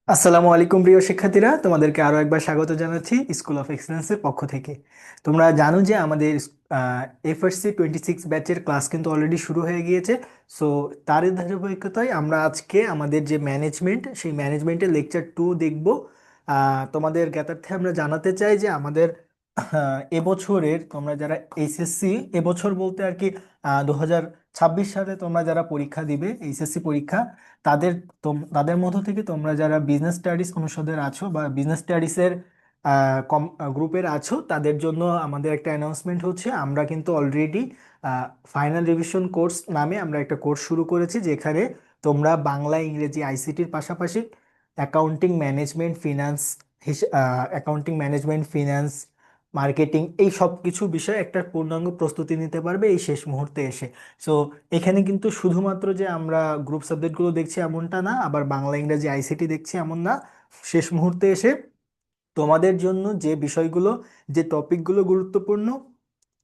আসসালামু আলাইকুম প্রিয় শিক্ষার্থীরা, তোমাদেরকে আরো একবার স্বাগত জানাচ্ছি স্কুল অফ এক্সেলেন্সের পক্ষ থেকে। তোমরা জানো যে আমাদের এফএসসি 26 ব্যাচের ক্লাস কিন্তু অলরেডি শুরু হয়ে গিয়েছে। সো তারই ধারাবাহিকতায় আমরা আজকে আমাদের যে ম্যানেজমেন্ট, সেই ম্যানেজমেন্টের লেকচার 2 দেখব। তোমাদের জ্ঞাতার্থে আমরা জানাতে চাই যে আমাদের এবছরের তোমরা যারা এইচএসসি, এবছর বলতে আর কি 2026 সালে তোমরা যারা পরীক্ষা দিবে এইচএসসি পরীক্ষা, তাদের তাদের মধ্য থেকে তোমরা যারা বিজনেস স্টাডিজ অনুষদের আছো বা বিজনেস স্টাডিজের গ্রুপের আছো, তাদের জন্য আমাদের একটা অ্যানাউন্সমেন্ট হচ্ছে। আমরা কিন্তু অলরেডি ফাইনাল রিভিশন কোর্স নামে আমরা একটা কোর্স শুরু করেছি, যেখানে তোমরা বাংলা, ইংরেজি, আইসিটির পাশাপাশি accounting management, finance, accounting management, finance, marketing, এই সব কিছু বিষয়ে একটা পূর্ণাঙ্গ প্রস্তুতি নিতে পারবে এই শেষ মুহূর্তে এসে। সো এখানে কিন্তু শুধুমাত্র যে আমরা গ্রুপ সাবজেক্টগুলো দেখছি এমনটা না, আবার বাংলা, ইংরেজি, আইসিটি দেখছি এমন না। শেষ মুহূর্তে এসে তোমাদের জন্য যে বিষয়গুলো, যে টপিকগুলো গুরুত্বপূর্ণ,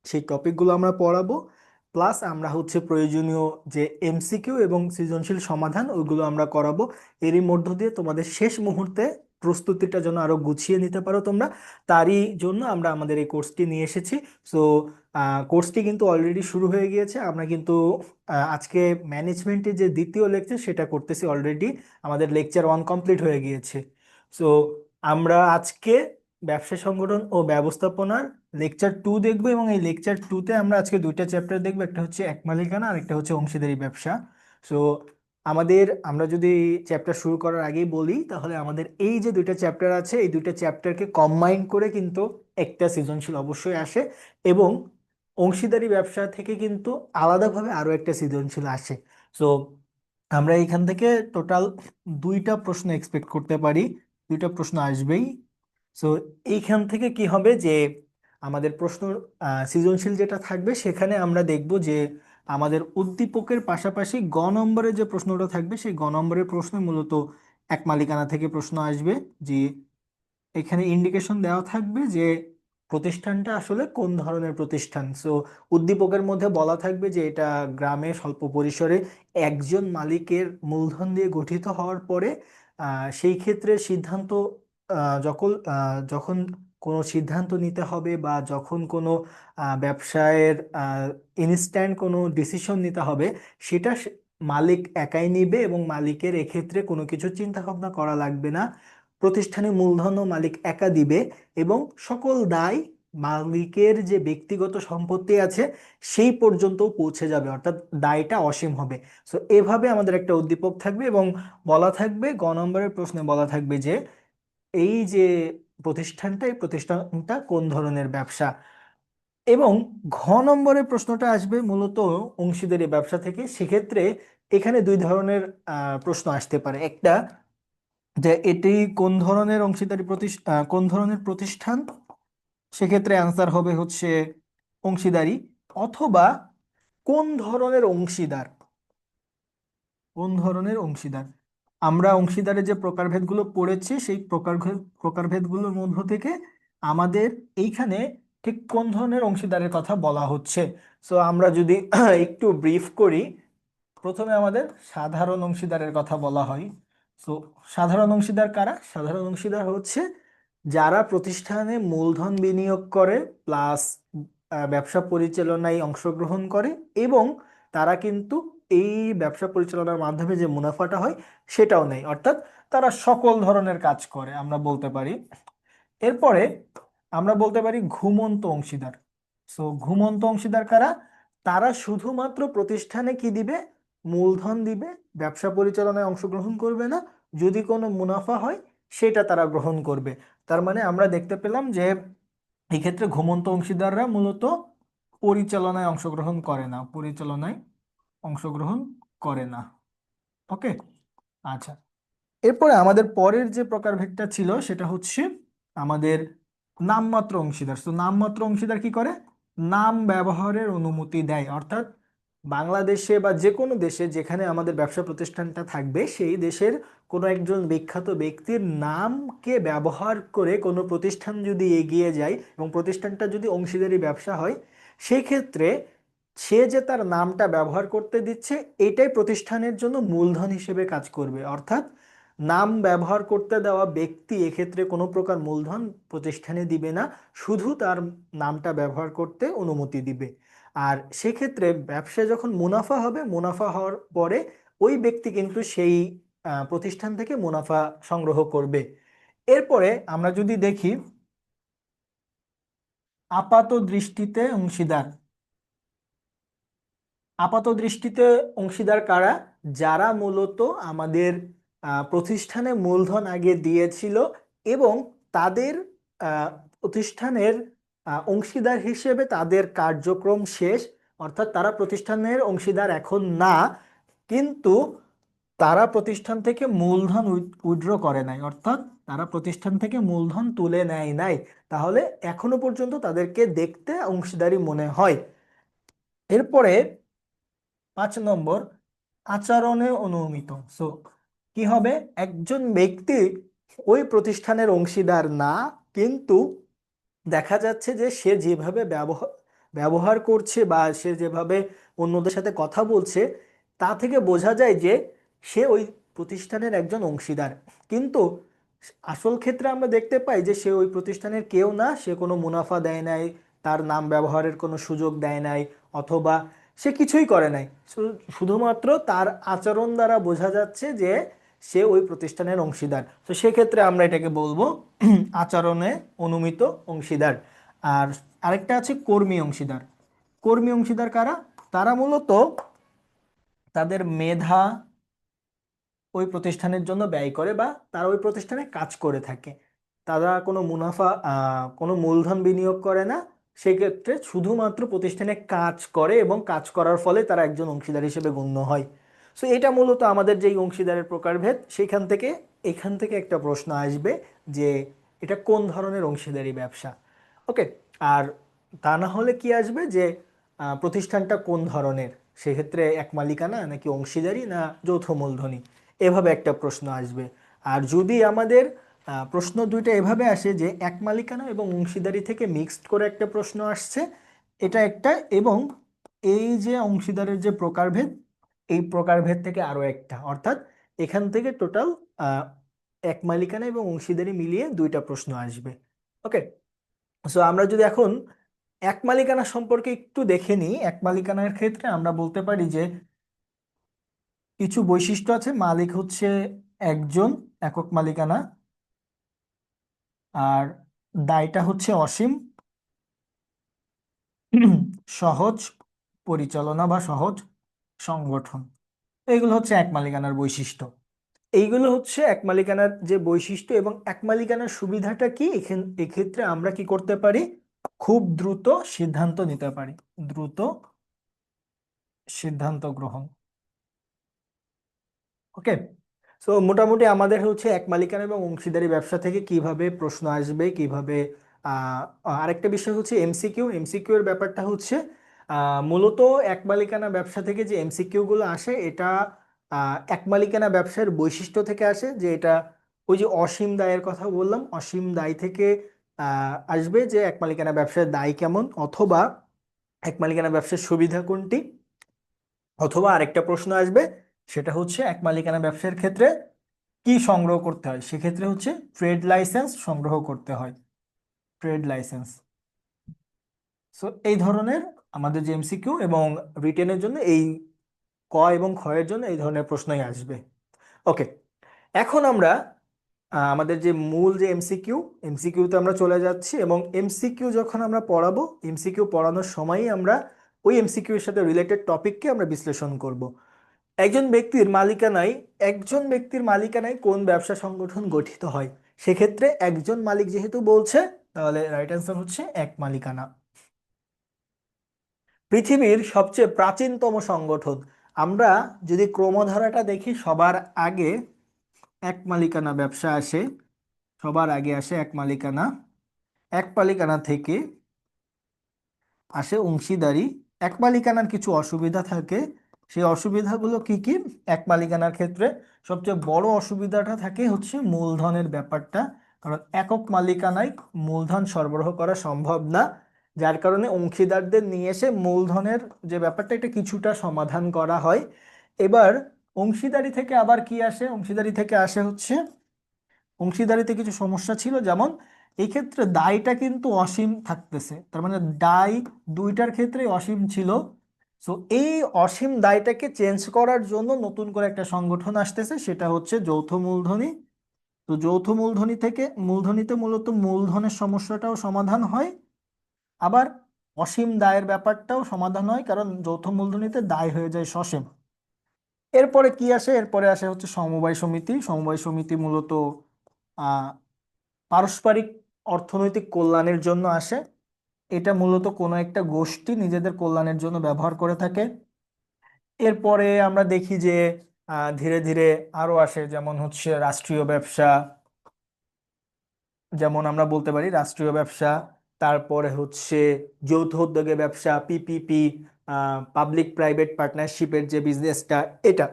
সেই টপিকগুলো আমরা পড়াবো। প্লাস আমরা হচ্ছে প্রয়োজনীয় যে এমসিকিউ এবং সৃজনশীল সমাধান, ওইগুলো আমরা করাবো। এরই মধ্য দিয়ে তোমাদের শেষ মুহূর্তে প্রস্তুতিটা যেন আরো গুছিয়ে নিতে পারো তোমরা, তারই জন্য আমরা আমাদের এই কোর্সটি নিয়ে এসেছি। সো কোর্সটি কিন্তু অলরেডি শুরু হয়ে গিয়েছে। আমরা কিন্তু আজকে ম্যানেজমেন্টের যে দ্বিতীয় লেকচার সেটা করতেছি অলরেডি। আমাদের লেকচার 1 কমপ্লিট হয়ে গিয়েছে। সো আমরা আজকে ব্যবসা সংগঠন ও ব্যবস্থাপনার লেকচার 2 দেখবো, এবং এই লেকচার 2-তে আমরা আজকে দুইটা চ্যাপ্টার দেখবো, একটা হচ্ছে এক মালিকানা আর একটা হচ্ছে অংশীদারি ব্যবসা। সো আমরা যদি চ্যাপ্টার শুরু করার আগেই বলি, তাহলে আমাদের এই যে দুইটা চ্যাপ্টার আছে, এই দুইটা চ্যাপ্টারকে কম্বাইন করে কিন্তু একটা সৃজনশীল অবশ্যই আসে, এবং অংশীদারি ব্যবসা থেকে কিন্তু আলাদাভাবে আরো একটা সৃজনশীল আসে। সো আমরা এখান থেকে টোটাল দুইটা প্রশ্ন এক্সপেক্ট করতে পারি, দুইটা প্রশ্ন আসবেই। সো এইখান থেকে কি হবে যে আমাদের প্রশ্ন সৃজনশীল যেটা থাকবে, সেখানে আমরা দেখব যে আমাদের উদ্দীপকের পাশাপাশি নম্বরের যে প্রশ্নটা থাকবে, সেই নম্বরের প্রশ্নে মূলত এক মালিকানা থেকে প্রশ্ন আসবে। যে এখানে ইন্ডিকেশন দেওয়া থাকবে যে প্রতিষ্ঠানটা আসলে কোন ধরনের প্রতিষ্ঠান। সো উদ্দীপকের মধ্যে বলা থাকবে যে এটা গ্রামে স্বল্প পরিসরে একজন মালিকের মূলধন দিয়ে গঠিত হওয়ার পরে সেই ক্ষেত্রে সিদ্ধান্ত, যখন কোনো সিদ্ধান্ত নিতে হবে বা যখন কোনো ব্যবসায়ের ইনস্ট্যান্ট কোনো ডিসিশন নিতে হবে, সেটা মালিক একাই নিবে, এবং মালিকের এক্ষেত্রে কোনো কিছু চিন্তা ভাবনা করা লাগবে না। প্রতিষ্ঠানে মূলধনও মালিক একা দিবে, এবং সকল দায় মালিকের যে ব্যক্তিগত সম্পত্তি আছে সেই পর্যন্ত পৌঁছে যাবে, অর্থাৎ দায়টা অসীম হবে। সো এভাবে আমাদের একটা উদ্দীপক থাকবে, এবং বলা থাকবে, নম্বরের প্রশ্নে বলা থাকবে যে এই যে প্রতিষ্ঠানটা, এই প্রতিষ্ঠানটা কোন ধরনের ব্যবসা। এবং ঘ নম্বরের প্রশ্নটা আসবে মূলত অংশীদারি ব্যবসা থেকে। সেক্ষেত্রে এখানে দুই ধরনের প্রশ্ন আসতে পারে। একটা, যে এটি কোন ধরনের অংশীদারি কোন ধরনের প্রতিষ্ঠান, সেক্ষেত্রে অ্যান্সার হবে হচ্ছে অংশীদারি। অথবা কোন ধরনের অংশীদার, কোন ধরনের অংশীদার। আমরা অংশীদারের যে প্রকারভেদগুলো পড়েছি, সেই প্রকারভেদগুলোর মধ্য থেকে আমাদের এইখানে ঠিক কোন ধরনের অংশীদারের কথা বলা হচ্ছে। সো আমরা যদি একটু ব্রিফ করি, প্রথমে আমাদের সাধারণ অংশীদারের কথা বলা হয়। তো সাধারণ অংশীদার কারা? সাধারণ অংশীদার হচ্ছে যারা প্রতিষ্ঠানে মূলধন বিনিয়োগ করে, প্লাস ব্যবসা পরিচালনায় অংশগ্রহণ করে, এবং তারা কিন্তু এই ব্যবসা পরিচালনার মাধ্যমে যে মুনাফাটা হয় সেটাও নেয়, অর্থাৎ তারা সকল ধরনের কাজ করে আমরা বলতে পারি। এরপরে আমরা বলতে পারি ঘুমন্ত অংশীদার। সো ঘুমন্ত অংশীদার কারা? তারা শুধুমাত্র প্রতিষ্ঠানে কি দিবে? মূলধন দিবে, ব্যবসা পরিচালনায় অংশগ্রহণ করবে না। যদি কোনো মুনাফা হয় সেটা তারা গ্রহণ করবে। তার মানে আমরা দেখতে পেলাম যে এই ক্ষেত্রে ঘুমন্ত অংশীদাররা মূলত পরিচালনায় অংশগ্রহণ করে না, পরিচালনায় অংশগ্রহণ করে না। ওকে, আচ্ছা। এরপরে আমাদের পরের যে প্রকারভেদটা ছিল সেটা হচ্ছে আমাদের নামমাত্র অংশীদার। তো নামমাত্র অংশীদার কি করে? নাম ব্যবহারের অনুমতি দেয়, অর্থাৎ বাংলাদেশে বা যে কোনো দেশে যেখানে আমাদের ব্যবসা প্রতিষ্ঠানটা থাকবে, সেই দেশের কোনো একজন বিখ্যাত ব্যক্তির নামকে ব্যবহার করে কোনো প্রতিষ্ঠান যদি এগিয়ে যায় এবং প্রতিষ্ঠানটা যদি অংশীদারি ব্যবসা হয়, সেক্ষেত্রে সে যে তার নামটা ব্যবহার করতে দিচ্ছে, এটাই প্রতিষ্ঠানের জন্য মূলধন হিসেবে কাজ করবে। অর্থাৎ নাম ব্যবহার করতে দেওয়া ব্যক্তি এক্ষেত্রে কোনো প্রকার মূলধন প্রতিষ্ঠানে দিবে না, শুধু তার নামটা ব্যবহার করতে অনুমতি দিবে। আর সেক্ষেত্রে ব্যবসায় যখন মুনাফা হবে, মুনাফা হওয়ার পরে ওই ব্যক্তি কিন্তু সেই প্রতিষ্ঠান থেকে মুনাফা সংগ্রহ করবে। এরপরে আমরা যদি দেখি আপাত দৃষ্টিতে অংশীদার। আপাত দৃষ্টিতে অংশীদার কারা? যারা মূলত আমাদের প্রতিষ্ঠানে মূলধন আগে দিয়েছিল এবং তাদের আহ, প্রতিষ্ঠানের অংশীদার হিসেবে তাদের কার্যক্রম শেষ, অর্থাৎ তারা প্রতিষ্ঠানের অংশীদার এখন না, কিন্তু তারা প্রতিষ্ঠান থেকে মূলধন উইথড্র করে নাই, অর্থাৎ তারা প্রতিষ্ঠান থেকে মূলধন তুলে নেয় নাই, তাহলে এখনো পর্যন্ত তাদেরকে দেখতে অংশীদারি মনে হয়। এরপরে 5 নম্বর, আচরণে অনুমিত। সো কি হবে? একজন ব্যক্তি ওই প্রতিষ্ঠানের অংশীদার না, কিন্তু দেখা যাচ্ছে যে সে যেভাবে ব্যবহার ব্যবহার করছে বা সে যেভাবে অন্যদের সাথে কথা বলছে, তা থেকে বোঝা যায় যে সে ওই প্রতিষ্ঠানের একজন অংশীদার। কিন্তু আসল ক্ষেত্রে আমরা দেখতে পাই যে সে ওই প্রতিষ্ঠানের কেউ না, সে কোনো মুনাফা দেয় নাই, তার নাম ব্যবহারের কোনো সুযোগ দেয় নাই, অথবা সে কিছুই করে নাই। শুধুমাত্র তার আচরণ দ্বারা বোঝা যাচ্ছে যে সে ওই প্রতিষ্ঠানের অংশীদার। তো সেক্ষেত্রে আমরা এটাকে বলবো আচরণে অনুমিত অংশীদার। আর আরেকটা আছে কর্মী অংশীদার। কর্মী অংশীদার কারা? তারা মূলত তাদের মেধা ওই প্রতিষ্ঠানের জন্য ব্যয় করে বা তারা ওই প্রতিষ্ঠানে কাজ করে থাকে। তারা কোনো মুনাফা কোনো মূলধন বিনিয়োগ করে না, সেক্ষেত্রে শুধুমাত্র প্রতিষ্ঠানে কাজ করে এবং কাজ করার ফলে তারা একজন অংশীদার হিসেবে গণ্য হয়। সো এটা মূলত আমাদের যেই অংশীদারের প্রকারভেদ, সেখান থেকে এখান থেকে একটা প্রশ্ন আসবে যে এটা কোন ধরনের অংশীদারি ব্যবসা। ওকে। আর তা না হলে কি আসবে যে প্রতিষ্ঠানটা কোন ধরনের, সেক্ষেত্রে এক মালিকানা নাকি অংশীদারি না যৌথ মূলধনী, এভাবে একটা প্রশ্ন আসবে। আর যদি আমাদের প্রশ্ন দুইটা এভাবে আসে যে এক মালিকানা এবং অংশীদারি থেকে মিক্সড করে একটা প্রশ্ন আসছে, এটা একটা, এবং এই যে অংশীদারের যে প্রকারভেদ, এই প্রকারভেদ থেকে আরো একটা, অর্থাৎ এখান থেকে টোটাল এক মালিকানা এবং অংশীদারি মিলিয়ে দুইটা প্রশ্ন আসবে। ওকে। সো আমরা যদি এখন এক মালিকানা সম্পর্কে একটু দেখে নিই, এক মালিকানার ক্ষেত্রে আমরা বলতে পারি যে কিছু বৈশিষ্ট্য আছে। মালিক হচ্ছে একজন, একক মালিকানা। আর দায়টা হচ্ছে অসীম, সহজ পরিচালনা বা সহজ সংগঠন। এইগুলো হচ্ছে এক মালিকানার বৈশিষ্ট্য। এইগুলো হচ্ছে এক মালিকানার যে বৈশিষ্ট্য। এবং এক মালিকানার সুবিধাটা কি? এক্ষেত্রে আমরা কি করতে পারি? খুব দ্রুত সিদ্ধান্ত নিতে পারি, দ্রুত সিদ্ধান্ত গ্রহণ। ওকে। সো মোটামুটি আমাদের হচ্ছে এক মালিকানা এবং অংশীদারি ব্যবসা থেকে কিভাবে প্রশ্ন আসবে, কিভাবে আহ, আরেকটা বিষয় হচ্ছে এমসিকিউ। এমসিকিউ এর ব্যাপারটা হচ্ছে মূলত এক মালিকানা ব্যবসা থেকে যে এমসিকিউ গুলো আসে, এটা এক মালিকানা ব্যবসার বৈশিষ্ট্য থেকে আসে, যে এটা ওই যে অসীম দায়ের কথা বললাম, অসীম দায় থেকে আসবে যে এক মালিকানা ব্যবসার দায় কেমন, অথবা এক মালিকানা ব্যবসার সুবিধা কোনটি। অথবা আরেকটা প্রশ্ন আসবে, সেটা হচ্ছে এক মালিকানা ব্যবসার ক্ষেত্রে কি সংগ্রহ করতে হয়, সেক্ষেত্রে হচ্ছে ট্রেড লাইসেন্স সংগ্রহ করতে হয়, ট্রেড লাইসেন্স। সো এই ধরনের আমাদের যে এমসিকিউ এবং রিটেনের জন্য এই ক এবং খ এর জন্য এই ধরনের প্রশ্নই আসবে। ওকে। এখন আমরা আমাদের যে মূল যে এমসিকিউ, এমসিকিউতে আমরা চলে যাচ্ছি, এবং এমসিকিউ যখন আমরা পড়াবো, এমসিকিউ পড়ানোর সময়ই আমরা ওই এমসিকিউ এর সাথে রিলেটেড টপিককে আমরা বিশ্লেষণ করব। একজন ব্যক্তির মালিকানায় একজন ব্যক্তির মালিকানায় কোন ব্যবসা সংগঠন গঠিত হয়? সেক্ষেত্রে একজন মালিক যেহেতু বলছে, তাহলে রাইট অ্যান্সার হচ্ছে এক মালিকানা। পৃথিবীর সবচেয়ে প্রাচীনতম সংগঠন, আমরা যদি ক্রমধারাটা দেখি, সবার আগে এক মালিকানা ব্যবসা আসে, সবার আগে আসে এক মালিকানা। এক মালিকানা থেকে আসে অংশীদারি। এক মালিকানার কিছু অসুবিধা থাকে, সেই অসুবিধাগুলো কি কি? এক মালিকানার ক্ষেত্রে সবচেয়ে বড় অসুবিধাটা থাকে হচ্ছে মূলধনের ব্যাপারটা, কারণ একক মালিকানায় মূলধন সরবরাহ করা সম্ভব না, যার কারণে অংশীদারদের নিয়ে এসে মূলধনের যে ব্যাপারটা, এটা কিছুটা সমাধান করা হয়। এবার অংশীদারি থেকে আবার কি আসে? অংশীদারি থেকে আসে হচ্ছে, অংশীদারিতে কিছু সমস্যা ছিল, যেমন এই ক্ষেত্রে দায়টা কিন্তু অসীম থাকতেছে, তার মানে দায় দুইটার ক্ষেত্রে অসীম ছিল। সো এই অসীম দায়টাকে চেঞ্জ করার জন্য নতুন করে একটা সংগঠন আসতেছে, সেটা হচ্ছে যৌথ মূলধনী। তো যৌথ মূলধনী থেকে, মূলধনীতে মূলত মূলধনের সমস্যাটাও সমাধান হয়, আবার অসীম দায়ের ব্যাপারটাও সমাধান হয়, কারণ যৌথ মূলধনীতে দায় হয়ে যায় সসীম। এরপরে কি আসে? এরপরে আসে হচ্ছে সমবায় সমিতি। সমবায় সমিতি মূলত আহ পারস্পরিক অর্থনৈতিক কল্যাণের জন্য আসে। এটা মূলত কোনো একটা গোষ্ঠী নিজেদের কল্যাণের জন্য ব্যবহার করে থাকে। এরপরে আমরা দেখি যে ধীরে ধীরে আরো আসে, যেমন হচ্ছে রাষ্ট্রীয় ব্যবসা, যেমন আমরা বলতে পারি রাষ্ট্রীয় ব্যবসা, তারপরে হচ্ছে যৌথ উদ্যোগে ব্যবসা, পিপিপি, পাবলিক প্রাইভেট পার্টনারশিপের যে বিজনেসটা, এটা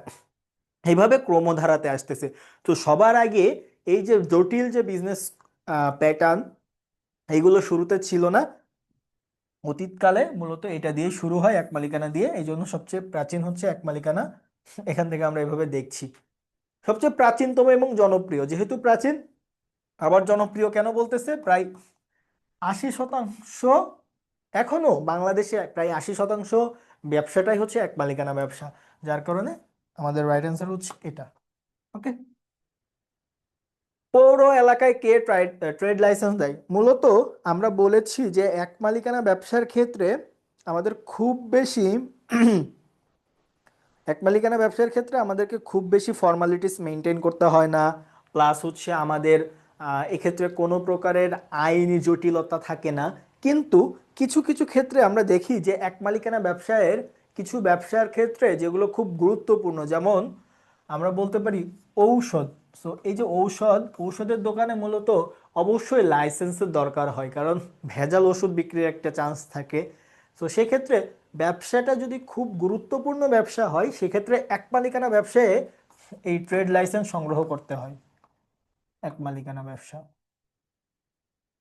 এইভাবে ক্রমধারাতে আসতেছে। তো সবার আগে এই যে জটিল যে বিজনেস প্যাটার্ন, এইগুলো শুরুতে ছিল না। অতীতকালে মূলত এটা দিয়ে শুরু হয়, এক মালিকানা দিয়ে, এই জন্য সবচেয়ে প্রাচীন হচ্ছে এক মালিকানা। এখান থেকে আমরা এভাবে দেখছি সবচেয়ে প্রাচীনতম এবং জনপ্রিয়। যেহেতু প্রাচীন, আবার জনপ্রিয় কেন বলতেছে? প্রায় 80%, এখনো বাংলাদেশে প্রায় 80% ব্যবসাটাই হচ্ছে এক মালিকানা ব্যবসা, যার কারণে আমাদের রাইট অ্যান্সার হচ্ছে এটা। ওকে। পৌর এলাকায় কে ট্রেড ট্রেড লাইসেন্স দেয়? মূলত আমরা বলেছি যে এক মালিকানা ব্যবসার ক্ষেত্রে আমাদের খুব বেশি এক মালিকানা ব্যবসার ক্ষেত্রে আমাদেরকে খুব বেশি ফর্মালিটিস মেনটেন করতে হয় না। প্লাস হচ্ছে আমাদের এক্ষেত্রে কোনো প্রকারের আইনি জটিলতা থাকে না। কিন্তু কিছু কিছু ক্ষেত্রে আমরা দেখি যে এক মালিকানা ব্যবসায়ের কিছু ব্যবসার ক্ষেত্রে যেগুলো খুব গুরুত্বপূর্ণ, যেমন আমরা বলতে পারি ঔষধ। সো এই যে ঔষধের দোকানে মূলত অবশ্যই লাইসেন্সের দরকার হয়, কারণ ভেজাল ওষুধ বিক্রির একটা চান্স থাকে। তো সেক্ষেত্রে ব্যবসাটা যদি খুব গুরুত্বপূর্ণ ব্যবসা হয়, সেক্ষেত্রে এক মালিকানা ব্যবসায়ে এই ট্রেড লাইসেন্স সংগ্রহ করতে হয়, এক মালিকানা ব্যবসা।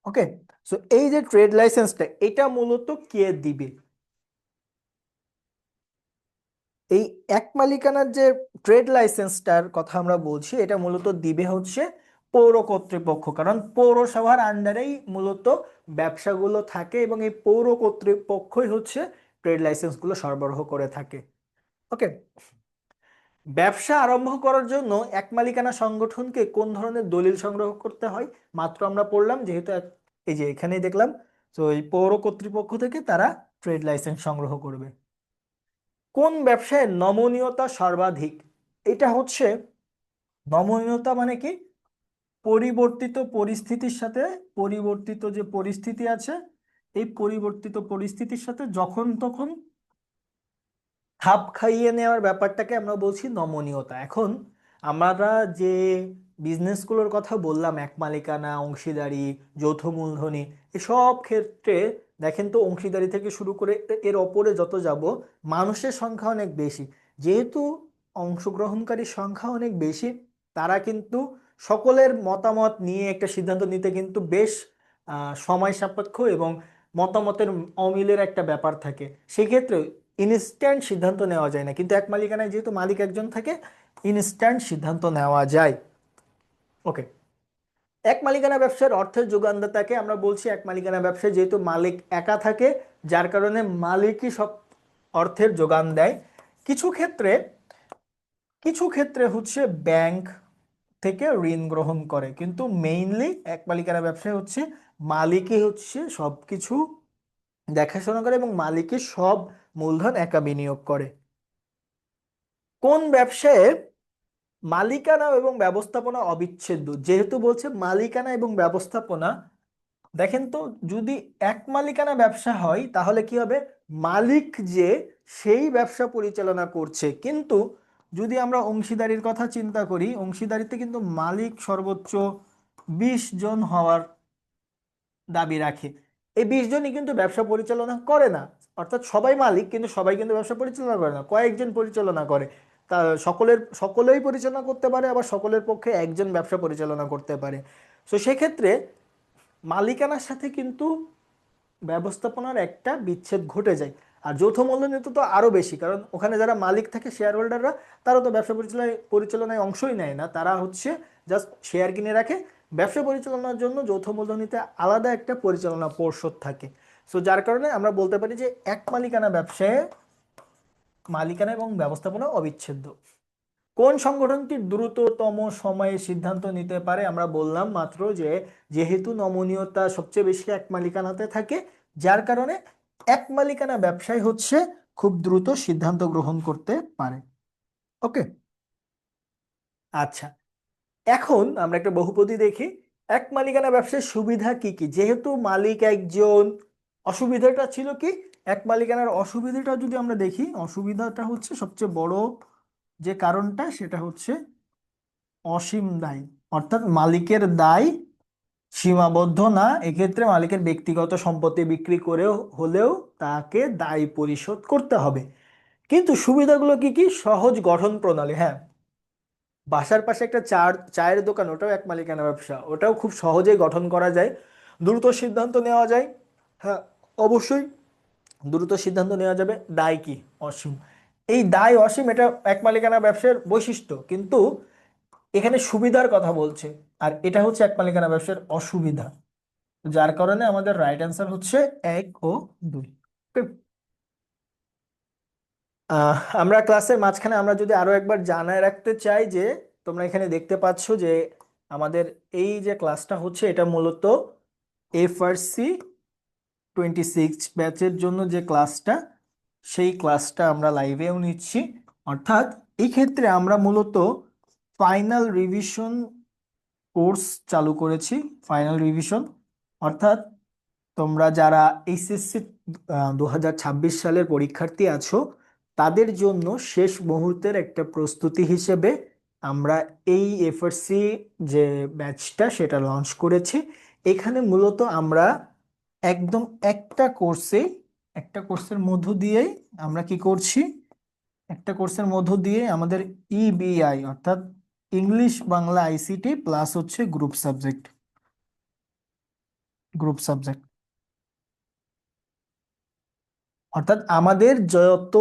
ওকে। সো এই যে ট্রেড লাইসেন্সটা, এটা মূলত কে দিবে? এই এক মালিকানার যে ট্রেড লাইসেন্সটার কথা আমরা বলছি, এটা মূলত দিবে হচ্ছে পৌর কর্তৃপক্ষ, কারণ পৌরসভার আন্ডারেই মূলত ব্যবসাগুলো থাকে এবং এই পৌর কর্তৃপক্ষই হচ্ছে ট্রেড লাইসেন্সগুলো সরবরাহ করে থাকে। ওকে। ব্যবসা আরম্ভ করার জন্য এক মালিকানা সংগঠনকে কোন ধরনের দলিল সংগ্রহ করতে হয়? মাত্র আমরা পড়লাম, যেহেতু এই যে এখানেই দেখলাম। তো এই পৌর কর্তৃপক্ষ থেকে তারা ট্রেড লাইসেন্স সংগ্রহ করবে। কোন ব্যবসায় নমনীয়তা সর্বাধিক? এটা হচ্ছে, নমনীয়তা মানে কি? পরিবর্তিত পরিস্থিতির সাথে, পরিবর্তিত যে পরিস্থিতি আছে, এই পরিবর্তিত পরিস্থিতির সাথে যখন তখন খাপ খাইয়ে নেওয়ার ব্যাপারটাকে আমরা বলছি নমনীয়তা। এখন আমরা যে বিজনেসগুলোর কথা বললাম, এক মালিকানা, অংশীদারি, যৌথ মূলধনী, এসব ক্ষেত্রে দেখেন তো অংশীদারি থেকে শুরু করে এর ওপরে যত যাব, মানুষের সংখ্যা অনেক বেশি। যেহেতু অংশগ্রহণকারীর সংখ্যা অনেক বেশি, তারা কিন্তু সকলের মতামত নিয়ে একটা সিদ্ধান্ত নিতে কিন্তু বেশ সময় সাপেক্ষ এবং মতামতের অমিলের একটা ব্যাপার থাকে। সেক্ষেত্রে ইনস্ট্যান্ট সিদ্ধান্ত নেওয়া যায় না, কিন্তু এক মালিকানায় যেহেতু মালিক একজন থাকে, ইনস্ট্যান্ট সিদ্ধান্ত নেওয়া যায়। ওকে। এক মালিকানা ব্যবসার অর্থের যোগানদাতাকে আমরা বলছি এক মালিকানা ব্যবসায় যেহেতু মালিক একা থাকে, যার কারণে মালিকই সব অর্থের যোগান দেয়। কিছু ক্ষেত্রে, কিছু ক্ষেত্রে হচ্ছে ব্যাংক থেকে ঋণ গ্রহণ করে, কিন্তু মেইনলি এক মালিকানা ব্যবসায় হচ্ছে মালিকই হচ্ছে সবকিছু দেখাশোনা করে এবং মালিকই সব মূলধন একা বিনিয়োগ করে। কোন ব্যবসায়ে মালিকানা এবং ব্যবস্থাপনা অবিচ্ছেদ্য? যেহেতু বলছে মালিকানা এবং ব্যবস্থাপনা, দেখেন তো যদি এক মালিকানা ব্যবসা হয় তাহলে কি হবে? মালিক যে সেই ব্যবসা পরিচালনা করছে, কিন্তু যদি আমরা অংশীদারির কথা চিন্তা করি, অংশীদারিতে কিন্তু মালিক সর্বোচ্চ 20 জন হওয়ার দাবি রাখে। এই 20 জনই কিন্তু ব্যবসা পরিচালনা করে না, অর্থাৎ সবাই মালিক কিন্তু সবাই কিন্তু ব্যবসা পরিচালনা করে না, কয়েকজন পরিচালনা করে। তা সকলেই পরিচালনা করতে পারে, আবার সকলের পক্ষে একজন ব্যবসা পরিচালনা করতে পারে। তো সেক্ষেত্রে মালিকানার সাথে কিন্তু ব্যবস্থাপনার একটা বিচ্ছেদ ঘটে যায়। আর যৌথ মূলধনিতে তো আরো বেশি, কারণ ওখানে যারা মালিক থাকে শেয়ার হোল্ডাররা, তারা তো ব্যবসা পরিচালনায় পরিচালনায় অংশই নেয় না, তারা হচ্ছে জাস্ট শেয়ার কিনে রাখে। ব্যবসা পরিচালনার জন্য যৌথ মূলধনিতে আলাদা একটা পরিচালনা পর্ষদ থাকে। সো যার কারণে আমরা বলতে পারি যে এক মালিকানা ব্যবসায় মালিকানা এবং ব্যবস্থাপনা অবিচ্ছেদ্য। কোন সংগঠনটি দ্রুততম সময়ে সিদ্ধান্ত নিতে পারে? আমরা বললাম মাত্র যে যেহেতু নমনীয়তা সবচেয়ে বেশি এক মালিকানাতে থাকে, যার কারণে এক মালিকানা ব্যবসায় হচ্ছে খুব দ্রুত সিদ্ধান্ত গ্রহণ করতে পারে। ওকে, আচ্ছা, এখন আমরা একটা বহুপদী দেখি। এক মালিকানা ব্যবসার সুবিধা কি কি? যেহেতু মালিক একজন, অসুবিধাটা ছিল কি? এক মালিকানার অসুবিধাটা যদি আমরা দেখি, অসুবিধাটা হচ্ছে সবচেয়ে বড় যে কারণটা, সেটা হচ্ছে অসীম দায়। অর্থাৎ মালিকের দায় সীমাবদ্ধ না, এক্ষেত্রে মালিকের ব্যক্তিগত সম্পত্তি বিক্রি করেও হলেও তাকে দায় পরিশোধ করতে হবে। কিন্তু সুবিধাগুলো কি কি? সহজ গঠন প্রণালী, হ্যাঁ, বাসার পাশে একটা চায়ের দোকান, ওটাও এক মালিকানা ব্যবসা, ওটাও খুব সহজেই গঠন করা যায়। দ্রুত সিদ্ধান্ত নেওয়া যায়, হ্যাঁ অবশ্যই দ্রুত সিদ্ধান্ত নেওয়া যাবে। দায় কি? অসীম। এই দায় অসীম, এটা এক মালিকানা ব্যবসার বৈশিষ্ট্য, কিন্তু এখানে সুবিধার কথা বলছে, আর এটা হচ্ছে এক মালিকানা ব্যবসার অসুবিধা। যার কারণে আমাদের রাইট অ্যান্সার হচ্ছে 1 ও 2। আমরা ক্লাসের মাঝখানে আমরা যদি আরো একবার জানায় রাখতে চাই যে তোমরা এখানে দেখতে পাচ্ছ যে আমাদের এই যে ক্লাসটা হচ্ছে, এটা মূলত এফআরসি 26 ব্যাচের জন্য যে ক্লাসটা, সেই ক্লাসটা আমরা লাইভেও নিচ্ছি। অর্থাৎ এই ক্ষেত্রে আমরা মূলত ফাইনাল রিভিশন কোর্স চালু করেছি। ফাইনাল রিভিশন অর্থাৎ তোমরা যারা এইচএসসি 2026 সালের পরীক্ষার্থী আছো, তাদের জন্য শেষ মুহূর্তের একটা প্রস্তুতি হিসেবে আমরা এই এফআরসি যে ব্যাচটা সেটা লঞ্চ করেছি। এখানে মূলত আমরা একদম একটা কোর্সের মধ্য দিয়েই আমরা কি করছি, একটা কোর্সের মধ্য দিয়ে আমাদের ইবিআই অর্থাৎ ইংলিশ বাংলা আইসিটি প্লাস হচ্ছে গ্রুপ সাবজেক্ট অর্থাৎ আমাদের যত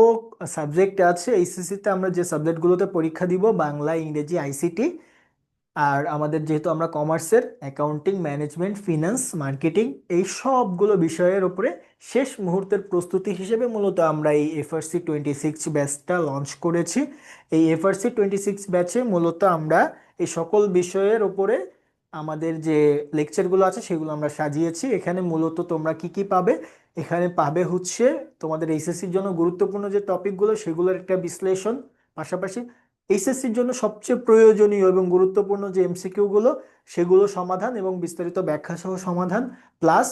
সাবজেক্ট আছে এইচএসসিতে, আমরা যে সাবজেক্টগুলোতে পরীক্ষা দিব, বাংলা ইংরেজি আইসিটি, আর আমাদের যেহেতু আমরা কমার্সের, অ্যাকাউন্টিং ম্যানেজমেন্ট ফিনান্স মার্কেটিং, এই সবগুলো বিষয়ের উপরে শেষ মুহূর্তের প্রস্তুতি হিসেবে মূলত আমরা এই এফআরসি 26 ব্যাচটা লঞ্চ করেছি। এই এফআরসি 26 ব্যাচে মূলত আমরা এই সকল বিষয়ের উপরে আমাদের যে লেকচারগুলো আছে সেগুলো আমরা সাজিয়েছি। এখানে মূলত তোমরা কি কি পাবে? এখানে পাবে হচ্ছে তোমাদের এইচএসসির জন্য গুরুত্বপূর্ণ যে টপিকগুলো সেগুলোর একটা বিশ্লেষণ, পাশাপাশি এইচএসসির জন্য সবচেয়ে প্রয়োজনীয় এবং গুরুত্বপূর্ণ যে এমসিকিউ গুলো সেগুলো সমাধান এবং বিস্তারিত ব্যাখ্যা সহ সমাধান, প্লাস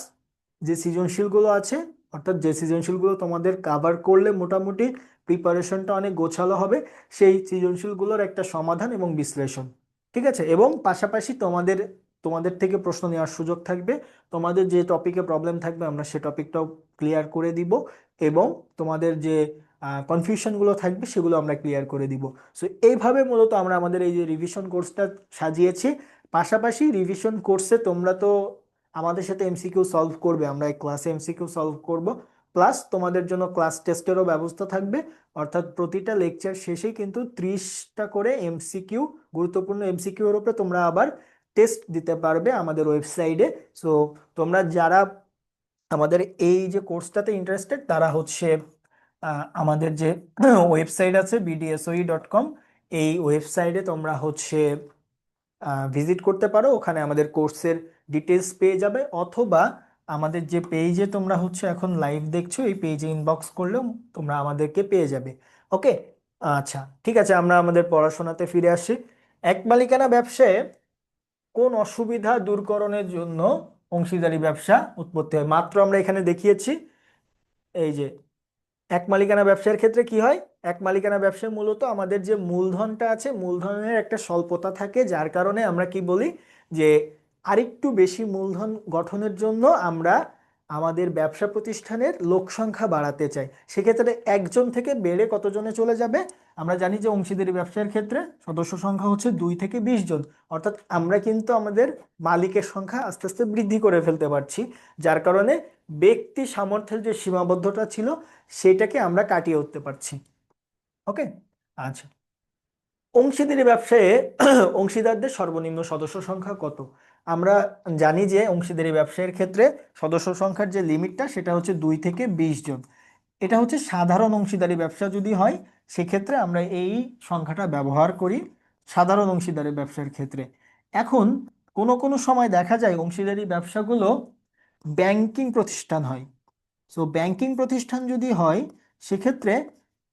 যে সৃজনশীলগুলো আছে, অর্থাৎ যে সৃজনশীলগুলো তোমাদের কাভার করলে মোটামুটি প্রিপারেশনটা অনেক গোছালো হবে, সেই সৃজনশীলগুলোর একটা সমাধান এবং বিশ্লেষণ। ঠিক আছে, এবং পাশাপাশি তোমাদের তোমাদের থেকে প্রশ্ন নেওয়ার সুযোগ থাকবে। তোমাদের যে টপিকে প্রবলেম থাকবে আমরা সে টপিকটাও ক্লিয়ার করে দিব, এবং তোমাদের যে কনফিউশনগুলো থাকবে সেগুলো আমরা ক্লিয়ার করে দিব। সো এইভাবে মূলত আমরা আমাদের এই যে রিভিশন কোর্সটা সাজিয়েছি। পাশাপাশি রিভিশন কোর্সে তোমরা তো আমাদের সাথে এমসিকিউ সলভ করবে, আমরা এই ক্লাসে এমসিকিউ সলভ করব, প্লাস তোমাদের জন্য ক্লাস টেস্টেরও ব্যবস্থা থাকবে। অর্থাৎ প্রতিটা লেকচার শেষেই কিন্তু 30টা করে এমসিকিউ, গুরুত্বপূর্ণ এমসিকিউ এর উপরে তোমরা আবার টেস্ট দিতে পারবে আমাদের ওয়েবসাইটে। সো তোমরা যারা আমাদের এই যে কোর্সটাতে ইন্টারেস্টেড, তারা হচ্ছে আমাদের যে ওয়েবসাইট আছে bdsoi.com, এই ওয়েবসাইটে তোমরা হচ্ছে ভিজিট করতে পারো, ওখানে আমাদের কোর্সের ডিটেলস পেয়ে যাবে, অথবা আমাদের যে পেজে তোমরা হচ্ছে এখন লাইভ দেখছো এই পেজে ইনবক্স করলেও তোমরা আমাদেরকে পেয়ে যাবে। ওকে, আচ্ছা ঠিক আছে, আমরা আমাদের পড়াশোনাতে ফিরে আসি। এক মালিকানা ব্যবসায় কোন অসুবিধা দূরকরণের জন্য অংশীদারি ব্যবসা উৎপত্তি হয়? মাত্র আমরা এখানে দেখিয়েছি এই যে এক মালিকানা ব্যবসার ক্ষেত্রে কি হয়। এক মালিকানা ব্যবসায় মূলত আমাদের যে মূলধনটা আছে, মূলধনের একটা স্বল্পতা থাকে, যার কারণে আমরা কি বলি যে আরেকটু বেশি মূলধন গঠনের জন্য আমরা আমাদের ব্যবসা প্রতিষ্ঠানের লোক সংখ্যা বাড়াতে চাই। সেক্ষেত্রে একজন থেকে বেড়ে কতজনে চলে যাবে? আমরা জানি যে অংশীদারি ব্যবসার ক্ষেত্রে সদস্য সংখ্যা হচ্ছে 2 থেকে 20 জন। অর্থাৎ আমরা কিন্তু আমাদের মালিকের সংখ্যা আস্তে আস্তে বৃদ্ধি করে ফেলতে পারছি, যার কারণে ব্যক্তি সামর্থ্যের যে সীমাবদ্ধতা ছিল সেটাকে আমরা কাটিয়ে উঠতে পারছি। ওকে, আচ্ছা। অংশীদারি ব্যবসায়ে অংশীদারদের সর্বনিম্ন সদস্য সংখ্যা কত? আমরা জানি যে অংশীদারি ব্যবসায়ের ক্ষেত্রে সদস্য সংখ্যার যে লিমিটটা সেটা হচ্ছে 2 থেকে 20 জন। এটা হচ্ছে সাধারণ অংশীদারি ব্যবসা যদি হয় সেক্ষেত্রে আমরা এই সংখ্যাটা ব্যবহার করি সাধারণ অংশীদারি ব্যবসার ক্ষেত্রে। এখন কোনো কোনো সময় দেখা যায় অংশীদারি ব্যবসাগুলো ব্যাংকিং প্রতিষ্ঠান হয়। সো ব্যাংকিং প্রতিষ্ঠান যদি হয় সেক্ষেত্রে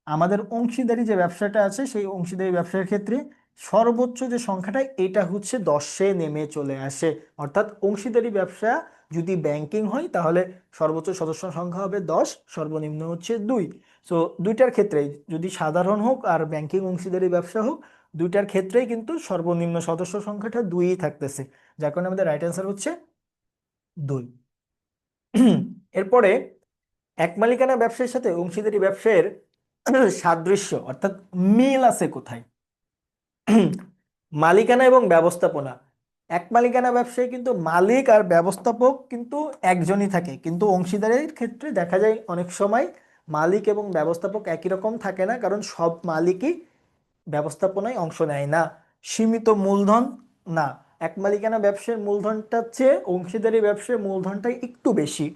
আমাদের অংশীদারি যে ব্যবসাটা আছে সেই অংশীদারি ব্যবসার ক্ষেত্রে সর্বোচ্চ যে সংখ্যাটা এটা হচ্ছে 10-এ নেমে চলে আসে। অর্থাৎ অংশীদারি ব্যবসা যদি ব্যাংকিং হয় তাহলে সর্বোচ্চ সদস্য সংখ্যা হবে 10, সর্বনিম্ন হচ্ছে 2। সো দুইটার ক্ষেত্রেই যদি সাধারণ হোক আর ব্যাংকিং অংশীদারি ব্যবসা হোক দুইটার ক্ষেত্রেই কিন্তু সর্বনিম্ন সদস্য সংখ্যাটা 2ই থাকতেছে, যার কারণে আমাদের রাইট অ্যান্সার হচ্ছে 2। এরপরে এক মালিকানা ব্যবসার সাথে অংশীদারি ব্যবসায়ের সাদৃশ্য অর্থাৎ মিল আছে কোথায়? মালিকানা এবং ব্যবস্থাপনা। এক মালিকানা ব্যবসায় কিন্তু মালিক আর ব্যবস্থাপক কিন্তু একজনই থাকে, কিন্তু অংশীদারির ক্ষেত্রে দেখা যায় অনেক সময় মালিক এবং ব্যবস্থাপক একই রকম থাকে না, কারণ সব মালিকই ব্যবস্থাপনায় অংশ নেয় না। সীমিত মূলধন না, এক মালিকানা ব্যবসার মূলধনটার চেয়ে অংশীদারি ব্যবসার মূলধনটাই একটু বেশি।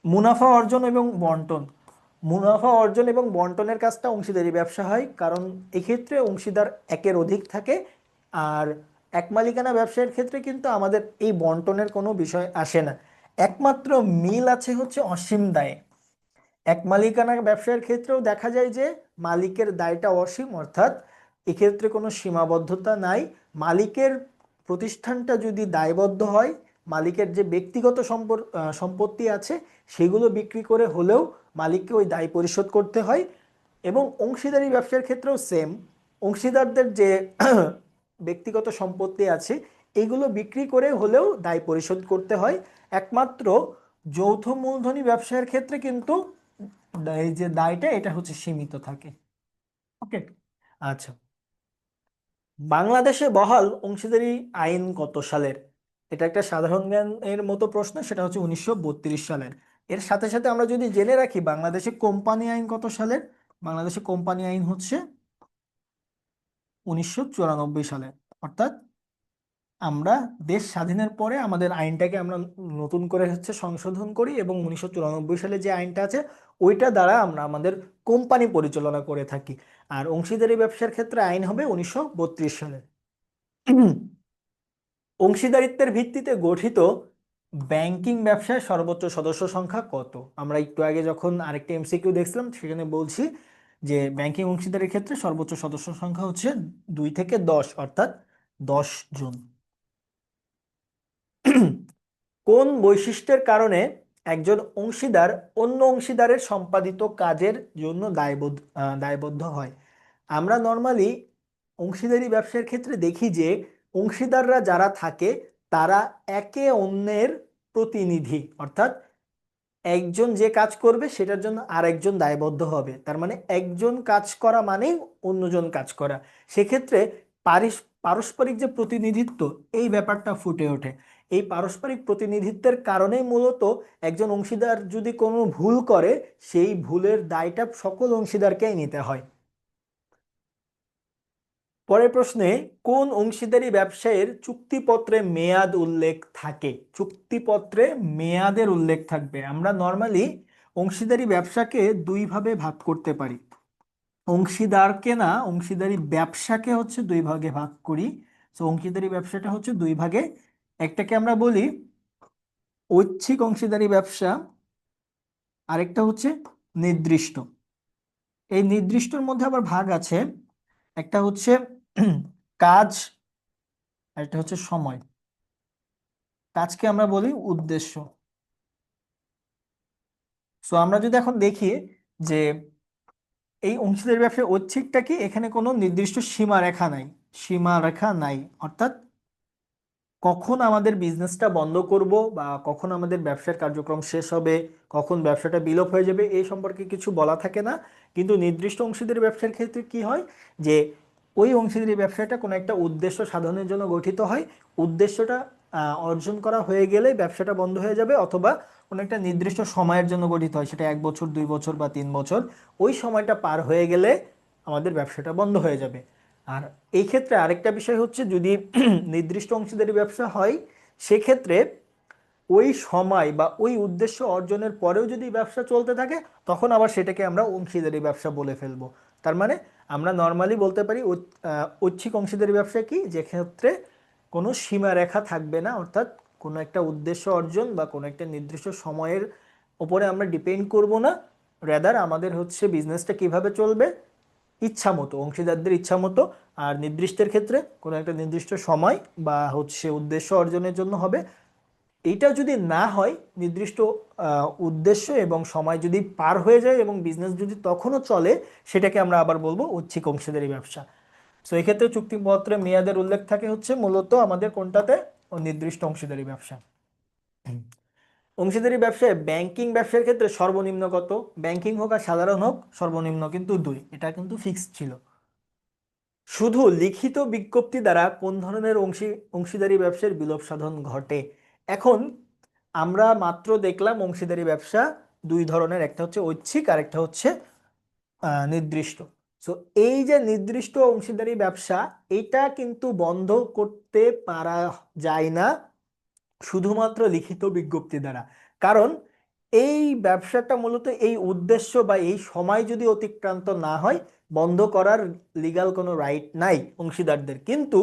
মুনাফা অর্জন এবং বন্টন। মুনাফা অর্জন এবং বন্টনের কাজটা অংশীদারি ব্যবসা হয়, কারণ এক্ষেত্রে অংশীদার একের অধিক থাকে। আর এক মালিকানা ব্যবসায়ের ক্ষেত্রে কিন্তু আমাদের এই বন্টনের কোনো বিষয় আসে না। একমাত্র মিল আছে হচ্ছে অসীম দায়ে। এক মালিকানা ব্যবসার ক্ষেত্রেও দেখা যায় যে মালিকের দায়টা অসীম, অর্থাৎ এক্ষেত্রে কোনো সীমাবদ্ধতা নাই। মালিকের প্রতিষ্ঠানটা যদি দায়বদ্ধ হয়, মালিকের যে ব্যক্তিগত সম্পত্তি আছে সেগুলো বিক্রি করে হলেও মালিককে ওই দায় পরিশোধ করতে হয়। এবং অংশীদারি ব্যবসার ক্ষেত্রেও সেম, অংশীদারদের যে ব্যক্তিগত সম্পত্তি আছে এগুলো বিক্রি করে হলেও দায় পরিশোধ করতে হয়। একমাত্র যৌথ মূলধনী ব্যবসায়ের ক্ষেত্রে কিন্তু এই যে দায়টা এটা হচ্ছে সীমিত থাকে। ওকে, আচ্ছা। বাংলাদেশে বহাল অংশীদারি আইন কত সালের? এটা একটা সাধারণ জ্ঞানের মতো প্রশ্ন, সেটা হচ্ছে 1932 সালের। এর সাথে সাথে আমরা যদি জেনে রাখি বাংলাদেশে কোম্পানি আইন কত সালের? বাংলাদেশে কোম্পানি আইন হচ্ছে 1994 সালের। অর্থাৎ আমরা দেশ স্বাধীনের পরে আমাদের আইনটাকে আমরা নতুন করে হচ্ছে সংশোধন করি এবং 1994 সালে যে আইনটা আছে ওইটা দ্বারা আমরা আমাদের কোম্পানি পরিচালনা করে থাকি। আর অংশীদারি ব্যবসার ক্ষেত্রে আইন হবে 1932 সালে। অংশীদারিত্বের ভিত্তিতে গঠিত ব্যাংকিং ব্যবসায় সর্বোচ্চ সদস্য সংখ্যা কত? আমরা একটু আগে যখন আরেকটা এমসিকিউ দেখছিলাম সেখানে বলছি যে ব্যাংকিং অংশীদারির ক্ষেত্রে সর্বোচ্চ সদস্য সংখ্যা হচ্ছে 2 থেকে 10, অর্থাৎ 10 জন। কোন বৈশিষ্ট্যের কারণে একজন অংশীদার অন্য অংশীদারের সম্পাদিত কাজের জন্য দায়বদ্ধ হয়? আমরা নর্মালি অংশীদারি ব্যবসার ক্ষেত্রে দেখি যে অংশীদাররা যারা থাকে তারা একে অন্যের প্রতিনিধি, অর্থাৎ একজন যে কাজ করবে সেটার জন্য আরেকজন দায়বদ্ধ হবে। তার মানে একজন কাজ করা মানেই অন্যজন কাজ করা। সেক্ষেত্রে পারস্পরিক যে প্রতিনিধিত্ব এই ব্যাপারটা ফুটে ওঠে। এই পারস্পরিক প্রতিনিধিত্বের কারণেই মূলত একজন অংশীদার যদি কোনো ভুল করে সেই ভুলের দায়টা সকল অংশীদারকেই নিতে হয়। পরের প্রশ্নে, কোন অংশীদারি ব্যবসায়ের চুক্তিপত্রে মেয়াদ উল্লেখ থাকে? চুক্তিপত্রে মেয়াদের উল্লেখ থাকবে। আমরা নর্মালি অংশীদারি ব্যবসাকে দুই ভাবে ভাগ করতে পারি। অংশীদারকে না, অংশীদারি ব্যবসাকে হচ্ছে দুই ভাগে ভাগ করি। তো অংশীদারি ব্যবসাটা হচ্ছে দুই ভাগে। একটাকে আমরা বলি ঐচ্ছিক অংশীদারি ব্যবসা, আরেকটা হচ্ছে নির্দিষ্ট। এই নির্দিষ্টর মধ্যে আবার ভাগ আছে, একটা হচ্ছে কাজ আর একটা হচ্ছে সময়। কাজকে আমরা বলি উদ্দেশ্য। সো আমরা যদি এখন দেখি যে এই অংশীদারি ব্যবসার ঐচ্ছিকটা কি, এখানে কোনো নির্দিষ্ট সীমারেখা নাই। সীমারেখা নাই অর্থাৎ কখন আমাদের বিজনেসটা বন্ধ করব বা কখন আমাদের ব্যবসার কার্যক্রম শেষ হবে, কখন ব্যবসাটা বিলোপ হয়ে যাবে এই সম্পর্কে কিছু বলা থাকে না। কিন্তু নির্দিষ্ট অংশীদারি ব্যবসার ক্ষেত্রে কি হয় যে ওই অংশীদারি ব্যবসাটা কোনো একটা উদ্দেশ্য সাধনের জন্য গঠিত হয়। উদ্দেশ্যটা অর্জন করা হয়ে গেলে ব্যবসাটা বন্ধ হয়ে যাবে, অথবা কোনো একটা নির্দিষ্ট সময়ের জন্য গঠিত হয়, সেটা 1 বছর, 2 বছর বা 3 বছর। ওই সময়টা পার হয়ে গেলে আমাদের ব্যবসাটা বন্ধ হয়ে যাবে। আর এই ক্ষেত্রে আরেকটা বিষয় হচ্ছে, যদি নির্দিষ্ট অংশীদারি ব্যবসা হয়, সেক্ষেত্রে ওই সময় বা ওই উদ্দেশ্য অর্জনের পরেও যদি ব্যবসা চলতে থাকে, তখন আবার সেটাকে আমরা অংশীদারি ব্যবসা বলে ফেলবো। তার মানে আমরা নর্মালি বলতে পারি ঐচ্ছিক অংশীদারি ব্যবসা কি, যে ক্ষেত্রে কোনো সীমারেখা থাকবে না, অর্থাৎ কোনো একটা উদ্দেশ্য অর্জন বা কোনো একটা নির্দিষ্ট সময়ের উপরে আমরা ডিপেন্ড করব না। রেদার আমাদের হচ্ছে বিজনেসটা কিভাবে চলবে, ইচ্ছা মতো, অংশীদারদের ইচ্ছা মতো। আর নির্দিষ্টের ক্ষেত্রে কোনো একটা নির্দিষ্ট সময় বা হচ্ছে উদ্দেশ্য অর্জনের জন্য হবে। এইটা যদি না হয়, নির্দিষ্ট উদ্দেশ্য এবং সময় যদি পার হয়ে যায় এবং বিজনেস যদি তখনও চলে, সেটাকে আমরা আবার বলবো ঐচ্ছিক অংশীদারি ব্যবসা। সো এক্ষেত্রে চুক্তিপত্রে মেয়াদের উল্লেখ থাকে হচ্ছে মূলত আমাদের কোনটাতে, নির্দিষ্ট অংশীদারি ব্যবসা। অংশীদারি ব্যবসায় ব্যাংকিং ব্যবসার ক্ষেত্রে সর্বনিম্ন কত, ব্যাংকিং হোক আর সাধারণ হোক, সর্বনিম্ন কিন্তু 2, এটা কিন্তু ফিক্সড ছিল। শুধু লিখিত বিজ্ঞপ্তি দ্বারা কোন ধরনের অংশীদারি ব্যবসার বিলোপ সাধন ঘটে? এখন আমরা মাত্র দেখলাম অংশীদারি ব্যবসা দুই ধরনের, একটা হচ্ছে ঐচ্ছিক আর একটা হচ্ছে নির্দিষ্ট। সো এই যে নির্দিষ্ট অংশীদারি ব্যবসা, এটা কিন্তু বন্ধ করতে পারা যায় না শুধুমাত্র লিখিত বিজ্ঞপ্তি দ্বারা। কারণ এই ব্যবসাটা মূলত এই উদ্দেশ্য বা এই সময় যদি অতিক্রান্ত না হয়, বন্ধ করার লিগ্যাল কোনো রাইট নাই অংশীদারদের। কিন্তু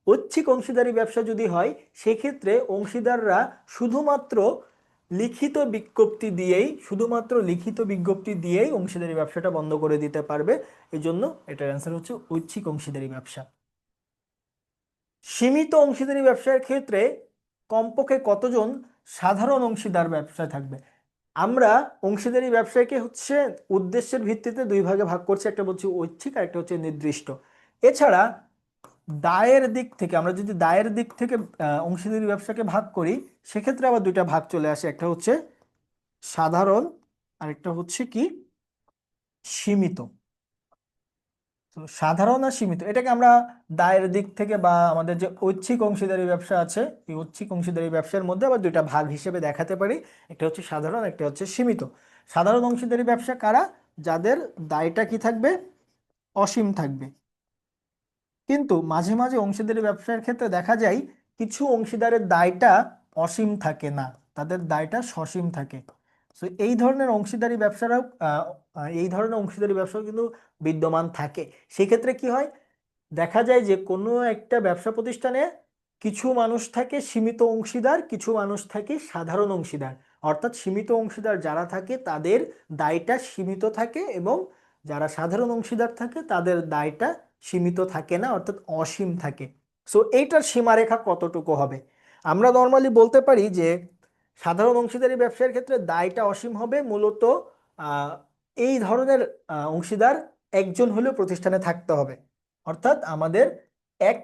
ঐচ্ছিক অংশীদারি ব্যবসা যদি হয়, সেক্ষেত্রে অংশীদাররা শুধুমাত্র লিখিত বিজ্ঞপ্তি দিয়েই অংশীদারি ব্যবসাটা বন্ধ করে দিতে পারবে। এই জন্য এটার অ্যান্সার হচ্ছে ঐচ্ছিক অংশীদারি ব্যবসা। সীমিত অংশীদারি ব্যবসার ক্ষেত্রে কমপক্ষে কতজন সাধারণ অংশীদার ব্যবসায় থাকবে? আমরা অংশীদারি ব্যবসায়কে হচ্ছে উদ্দেশ্যের ভিত্তিতে দুই ভাগে ভাগ করছি, একটা বলছি ঐচ্ছিক আর একটা হচ্ছে নির্দিষ্ট। এছাড়া দায়ের দিক থেকে, আমরা যদি দায়ের দিক থেকে অংশীদারি ব্যবসাকে ভাগ করি, সেক্ষেত্রে আবার দুইটা ভাগ চলে আসে, একটা হচ্ছে সাধারণ আর একটা হচ্ছে কি সীমিত। তো সাধারণ আর সীমিত, এটাকে আমরা দায়ের দিক থেকে বা আমাদের যে ঐচ্ছিক অংশীদারি ব্যবসা আছে, এই ঐচ্ছিক অংশীদারি ব্যবসার মধ্যে আবার দুইটা ভাগ হিসেবে দেখাতে পারি, একটা হচ্ছে সাধারণ, একটা হচ্ছে সীমিত। সাধারণ অংশীদারি ব্যবসা কারা? যাদের দায়টা কি থাকবে, অসীম থাকবে। কিন্তু মাঝে মাঝে অংশীদারি ব্যবসার ক্ষেত্রে দেখা যায় কিছু অংশীদারের দায়টা অসীম থাকে না, তাদের দায়টা সসীম থাকে। তো এই ধরনের অংশীদারি ব্যবসাও কিন্তু বিদ্যমান থাকে। সেক্ষেত্রে কি হয়, দেখা যায় যে কোনো একটা ব্যবসা প্রতিষ্ঠানে কিছু মানুষ থাকে সীমিত অংশীদার, কিছু মানুষ থাকে সাধারণ অংশীদার। অর্থাৎ সীমিত অংশীদার যারা থাকে তাদের দায়টা সীমিত থাকে, এবং যারা সাধারণ অংশীদার থাকে তাদের দায়টা সীমিত থাকে না, অর্থাৎ অসীম থাকে। সো এইটার সীমারেখা কতটুকু হবে? আমরা নর্মালি বলতে পারি যে সাধারণ অংশীদারি ব্যবসার ক্ষেত্রে দায়টা অসীম হবে মূলত আহ, এই ধরনের অংশীদার একজন হলেও প্রতিষ্ঠানে থাকতে হবে। অর্থাৎ আমাদের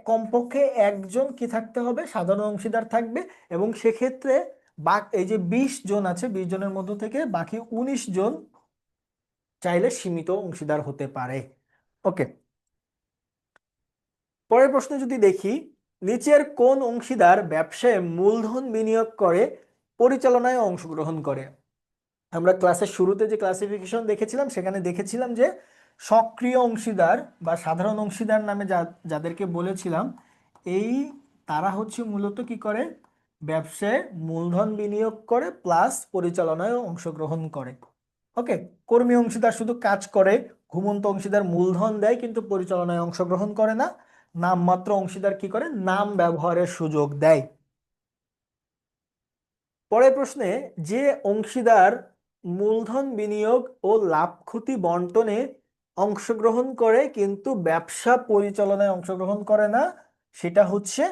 কমপক্ষে একজন কি থাকতে হবে, সাধারণ অংশীদার থাকবে। এবং সেক্ষেত্রে এই যে 20 জন আছে, 20 জনের মধ্য থেকে বাকি 19 জন চাইলে সীমিত অংশীদার হতে পারে। ওকে, পরের প্রশ্নে যদি দেখি, নিচের কোন অংশীদার ব্যবসায় মূলধন বিনিয়োগ করে পরিচালনায় অংশগ্রহণ করে? আমরা ক্লাসের শুরুতে যে ক্লাসিফিকেশন দেখেছিলাম, সেখানে দেখেছিলাম যে সক্রিয় অংশীদার বা সাধারণ অংশীদার নামে যাদেরকে বলেছিলাম, এই তারা হচ্ছে মূলত কি করে, ব্যবসায় মূলধন বিনিয়োগ করে প্লাস পরিচালনায় অংশগ্রহণ করে। ওকে, কর্মী অংশীদার শুধু কাজ করে, ঘুমন্ত অংশীদার মূলধন দেয় কিন্তু পরিচালনায় অংশগ্রহণ করে না। নামমাত্র অংশীদার কি করে, নাম ব্যবহারের সুযোগ দেয়। পরের প্রশ্নে, যে অংশীদার মূলধন বিনিয়োগ ও লাভ ক্ষতি বন্টনে অংশগ্রহণ করে কিন্তু ব্যবসা পরিচালনায় অংশগ্রহণ করে না, সেটা হচ্ছে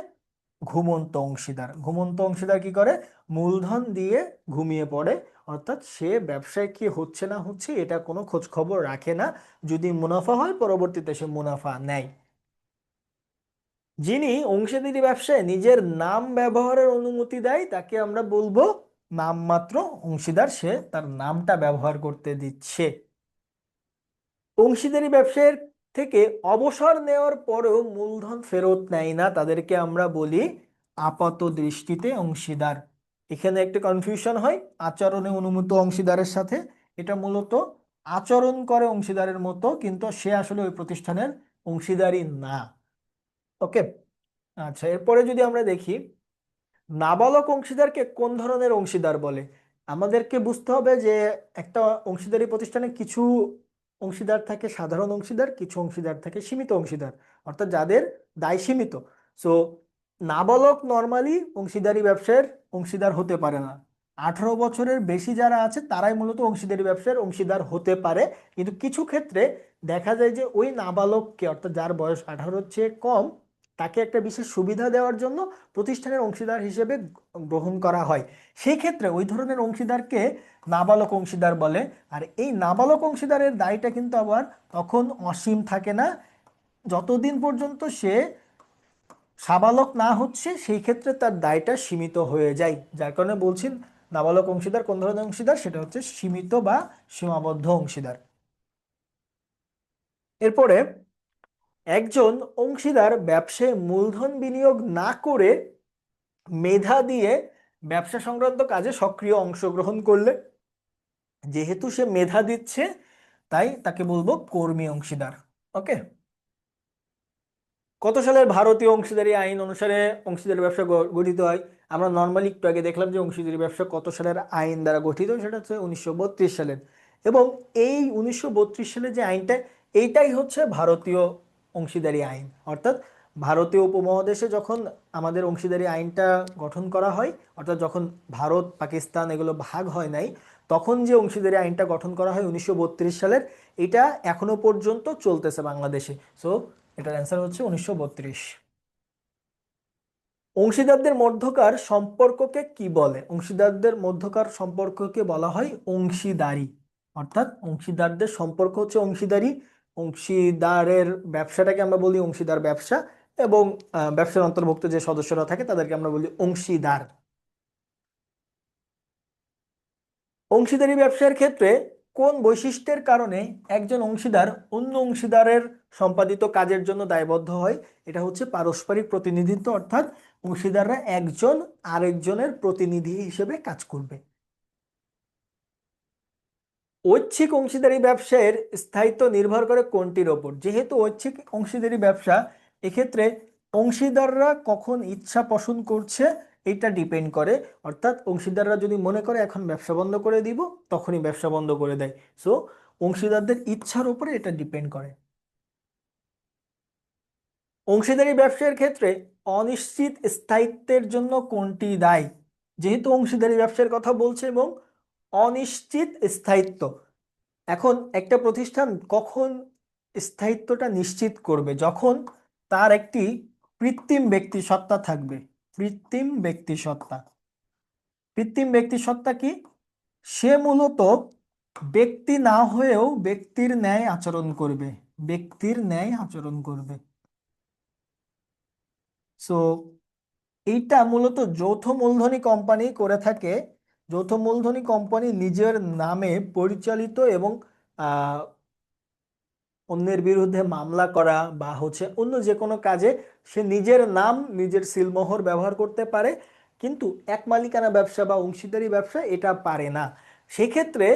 ঘুমন্ত অংশীদার। ঘুমন্ত অংশীদার কি করে, মূলধন দিয়ে ঘুমিয়ে পড়ে, অর্থাৎ সে ব্যবসায় কি হচ্ছে না হচ্ছে এটা কোনো খোঁজ খবর রাখে না। যদি মুনাফা হয় পরবর্তীতে সে মুনাফা নেয়। যিনি অংশীদারি ব্যবসায় নিজের নাম ব্যবহারের অনুমতি দেয় তাকে আমরা বলবো নামমাত্র অংশীদার, সে তার নামটা ব্যবহার করতে দিচ্ছে। অংশীদারি ব্যবসায়ের থেকে অবসর নেওয়ার পরেও মূলধন ফেরত নেয় না, তাদেরকে আমরা বলি আপাত দৃষ্টিতে অংশীদার। এখানে একটা কনফিউশন হয় আচরণে অনুমত অংশীদারের সাথে। এটা মূলত আচরণ করে অংশীদারের মতো, কিন্তু সে আসলে ওই প্রতিষ্ঠানের অংশীদারই না। ওকে, আচ্ছা, এরপরে যদি আমরা দেখি নাবালক অংশীদারকে কোন ধরনের অংশীদার বলে। আমাদেরকে বুঝতে হবে যে একটা অংশীদারি প্রতিষ্ঠানে কিছু অংশীদার থাকে সাধারণ অংশীদার, কিছু অংশীদার থাকে সীমিত অংশীদার, অর্থাৎ যাদের দায় সীমিত। সো নাবালক নর্মালি অংশীদারি ব্যবসার অংশীদার হতে পারে না। 18 বছরের বেশি যারা আছে তারাই মূলত অংশীদারি ব্যবসার অংশীদার হতে পারে। কিন্তু কিছু ক্ষেত্রে দেখা যায় যে ওই নাবালককে, অর্থাৎ যার বয়স 18-র চেয়ে কম, তাকে একটা বিশেষ সুবিধা দেওয়ার জন্য প্রতিষ্ঠানের অংশীদার হিসেবে গ্রহণ করা হয়। সেই ক্ষেত্রে ওই ধরনের অংশীদারকে নাবালক অংশীদার বলে। আর এই নাবালক অংশীদারের দায়টা কিন্তু আবার তখন অসীম থাকে না, যতদিন পর্যন্ত সে সাবালক না হচ্ছে সেই ক্ষেত্রে তার দায়টা সীমিত হয়ে যায়। যার কারণে বলছি নাবালক অংশীদার কোন ধরনের অংশীদার, সেটা হচ্ছে সীমিত বা সীমাবদ্ধ অংশীদার। এরপরে একজন অংশীদার ব্যবসায় মূলধন বিনিয়োগ না করে মেধা দিয়ে ব্যবসা সংক্রান্ত কাজে সক্রিয় অংশগ্রহণ করলে, যেহেতু সে মেধা দিচ্ছে তাই তাকে বলবো কর্মী অংশীদার। ওকে, কত সালের ভারতীয় অংশীদারি আইন অনুসারে অংশীদারি ব্যবসা গঠিত হয়? আমরা নর্মালি একটু আগে দেখলাম যে অংশীদারি ব্যবসা কত সালের আইন দ্বারা গঠিত, সেটা হচ্ছে 1932 সালের। এবং এই 1932 সালে যে আইনটা, এইটাই হচ্ছে ভারতীয় অংশীদারি আইন। অর্থাৎ ভারতীয় উপমহাদেশে যখন আমাদের অংশীদারি আইনটা গঠন করা হয়, অর্থাৎ যখন ভারত পাকিস্তান এগুলো ভাগ হয় নাই, তখন যে অংশীদারি আইনটা গঠন করা হয় 1932 সালের, এটা এখনো পর্যন্ত চলতেছে বাংলাদেশে। সো এটার অ্যান্সার হচ্ছে 1932। অংশীদারদের মধ্যকার সম্পর্ককে কি বলে? অংশীদারদের মধ্যকার সম্পর্ককে বলা হয় অংশীদারি। অর্থাৎ অংশীদারদের সম্পর্ক হচ্ছে অংশীদারি। অংশীদারের ব্যবসাটাকে আমরা বলি অংশীদার ব্যবসা, এবং ব্যবসার অন্তর্ভুক্ত যে সদস্যরা থাকে তাদেরকে আমরা বলি অংশীদার। অংশীদারি ব্যবসার ক্ষেত্রে কোন বৈশিষ্ট্যের কারণে একজন অংশীদার অন্য অংশীদারের সম্পাদিত কাজের জন্য দায়বদ্ধ হয়? এটা হচ্ছে পারস্পরিক প্রতিনিধিত্ব, অর্থাৎ অংশীদাররা একজন আরেকজনের প্রতিনিধি হিসেবে কাজ করবে। ঐচ্ছিক অংশীদারি ব্যবসায়ের স্থায়িত্ব নির্ভর করে কোনটির ওপর? যেহেতু ঐচ্ছিক অংশীদারি ব্যবসা, এক্ষেত্রে অংশীদাররা কখন ইচ্ছা পোষণ করছে এটা ডিপেন্ড করে। অর্থাৎ অংশীদাররা যদি মনে করে এখন ব্যবসা বন্ধ করে দিব, তখনই ব্যবসা বন্ধ করে দেয়। সো অংশীদারদের ইচ্ছার উপরে এটা ডিপেন্ড করে। অংশীদারি ব্যবসার ক্ষেত্রে অনিশ্চিত স্থায়িত্বের জন্য কোনটি দায়ী? যেহেতু অংশীদারি ব্যবসার কথা বলছে এবং অনিশ্চিত স্থায়িত্ব, এখন একটা প্রতিষ্ঠান কখন স্থায়িত্বটা নিশ্চিত করবে? যখন তার একটি কৃত্রিম ব্যক্তি সত্তা থাকবে। কৃত্রিম ব্যক্তি সত্তা, কৃত্রিম ব্যক্তি সত্তা কি? সে মূলত ব্যক্তি না হয়েও ব্যক্তির ন্যায় আচরণ করবে, ব্যক্তির ন্যায় আচরণ করবে। সো এইটা মূলত যৌথ মূলধনী কোম্পানি করে থাকে। যৌথ মূলধনী কোম্পানি নিজের নামে পরিচালিত এবং অন্যের বিরুদ্ধে মামলা করা বা হচ্ছে অন্য যে কোনো কাজে সে নিজের নাম নিজের সিলমোহর ব্যবহার করতে পারে, কিন্তু এক মালিকানা ব্যবসা বা অংশীদারি ব্যবসা এটা পারে না। সেক্ষেত্রে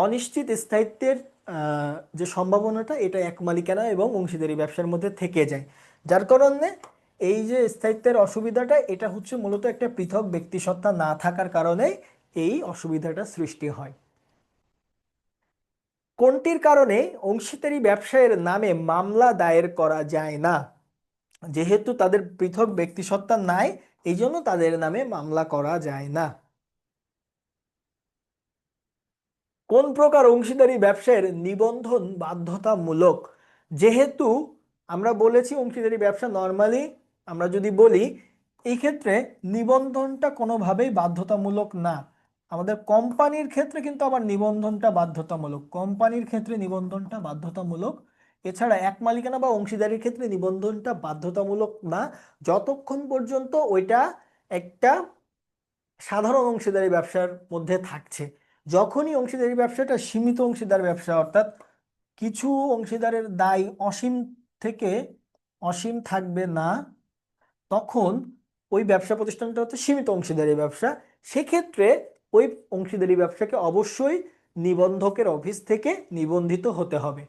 অনিশ্চিত স্থায়িত্বের যে সম্ভাবনাটা, এটা এক মালিকানা এবং অংশীদারি ব্যবসার মধ্যে থেকে যায়। যার কারণে এই যে স্থায়িত্বের অসুবিধাটা, এটা হচ্ছে মূলত একটা পৃথক ব্যক্তিসত্তা না থাকার কারণে এই অসুবিধাটা সৃষ্টি হয়। কোনটির কারণে অংশীদারি ব্যবসায়ের নামে মামলা দায়ের করা যায় না? যেহেতু তাদের পৃথক ব্যক্তিসত্তা নাই, এই জন্য তাদের নামে মামলা করা যায় না। কোন প্রকার অংশীদারি ব্যবসায়ের নিবন্ধন বাধ্যতামূলক? যেহেতু আমরা বলেছি অংশীদারি ব্যবসা নর্মালি আমরা যদি বলি, এই ক্ষেত্রে নিবন্ধনটা কোনোভাবেই বাধ্যতামূলক না। আমাদের কোম্পানির ক্ষেত্রে কিন্তু আবার নিবন্ধনটা বাধ্যতামূলক, কোম্পানির ক্ষেত্রে নিবন্ধনটা বাধ্যতামূলক। এছাড়া এক মালিকানা বা অংশীদারির ক্ষেত্রে নিবন্ধনটা বাধ্যতামূলক না, যতক্ষণ পর্যন্ত ওইটা একটা সাধারণ অংশীদারি ব্যবসার মধ্যে থাকছে। যখনই অংশীদারি ব্যবসাটা সীমিত অংশীদার ব্যবসা, অর্থাৎ কিছু অংশীদারের দায় অসীম থেকে অসীম থাকবে না, তখন ওই ব্যবসা প্রতিষ্ঠানটা হচ্ছে সীমিত অংশীদারি ব্যবসা, সেক্ষেত্রে ওই অংশীদারি ব্যবসাকে অবশ্যই নিবন্ধকের অফিস থেকে নিবন্ধিত হতে হবে।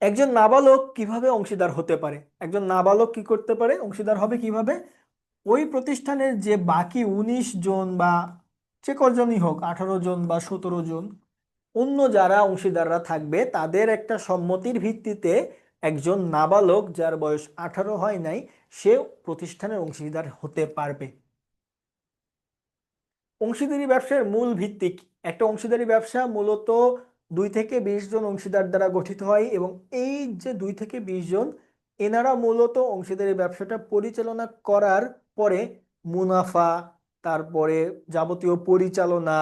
একজন নাবালক কিভাবে অংশীদার হতে পারে? একজন নাবালক কি করতে পারে, অংশীদার হবে কিভাবে? ওই প্রতিষ্ঠানের যে বাকি 19 জন বা যে কজনই হোক, 18 জন বা 17 জন অন্য যারা অংশীদাররা থাকবে তাদের একটা সম্মতির ভিত্তিতে একজন নাবালক যার বয়স 18 হয় নাই সে প্রতিষ্ঠানের অংশীদার হতে পারবে। অংশীদারি ব্যবসার মূল ভিত্তি কি? একটা অংশীদারি ব্যবসা মূলত 2 থেকে 20 জন অংশীদার দ্বারা গঠিত হয়, এবং এই যে 2 থেকে 20 জন এনারা মূলত অংশীদারি ব্যবসাটা পরিচালনা করার পরে মুনাফা, তারপরে যাবতীয় পরিচালনা,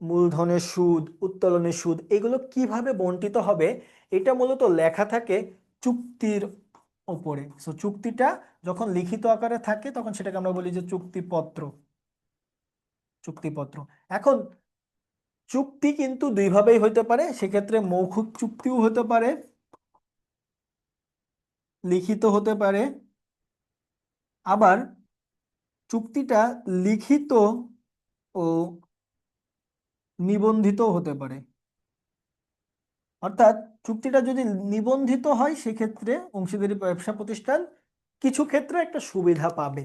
মূলধনের সুদ, উত্তোলনের সুদ, এগুলো কিভাবে বন্টিত হবে এটা মূলত লেখা থাকে চুক্তির ওপরে। সো চুক্তিটা যখন লিখিত আকারে থাকে তখন সেটাকে আমরা বলি যে চুক্তিপত্র। চুক্তিপত্র। এখন চুক্তি কিন্তু দুইভাবেই হইতে পারে, সেক্ষেত্রে মৌখিক চুক্তিও হতে পারে, লিখিত হতে পারে, আবার চুক্তিটা লিখিত ও নিবন্ধিত হতে পারে। অর্থাৎ চুক্তিটা যদি নিবন্ধিত হয় সেক্ষেত্রে অংশীদারি ব্যবসা প্রতিষ্ঠান কিছু ক্ষেত্রে একটা সুবিধা পাবে।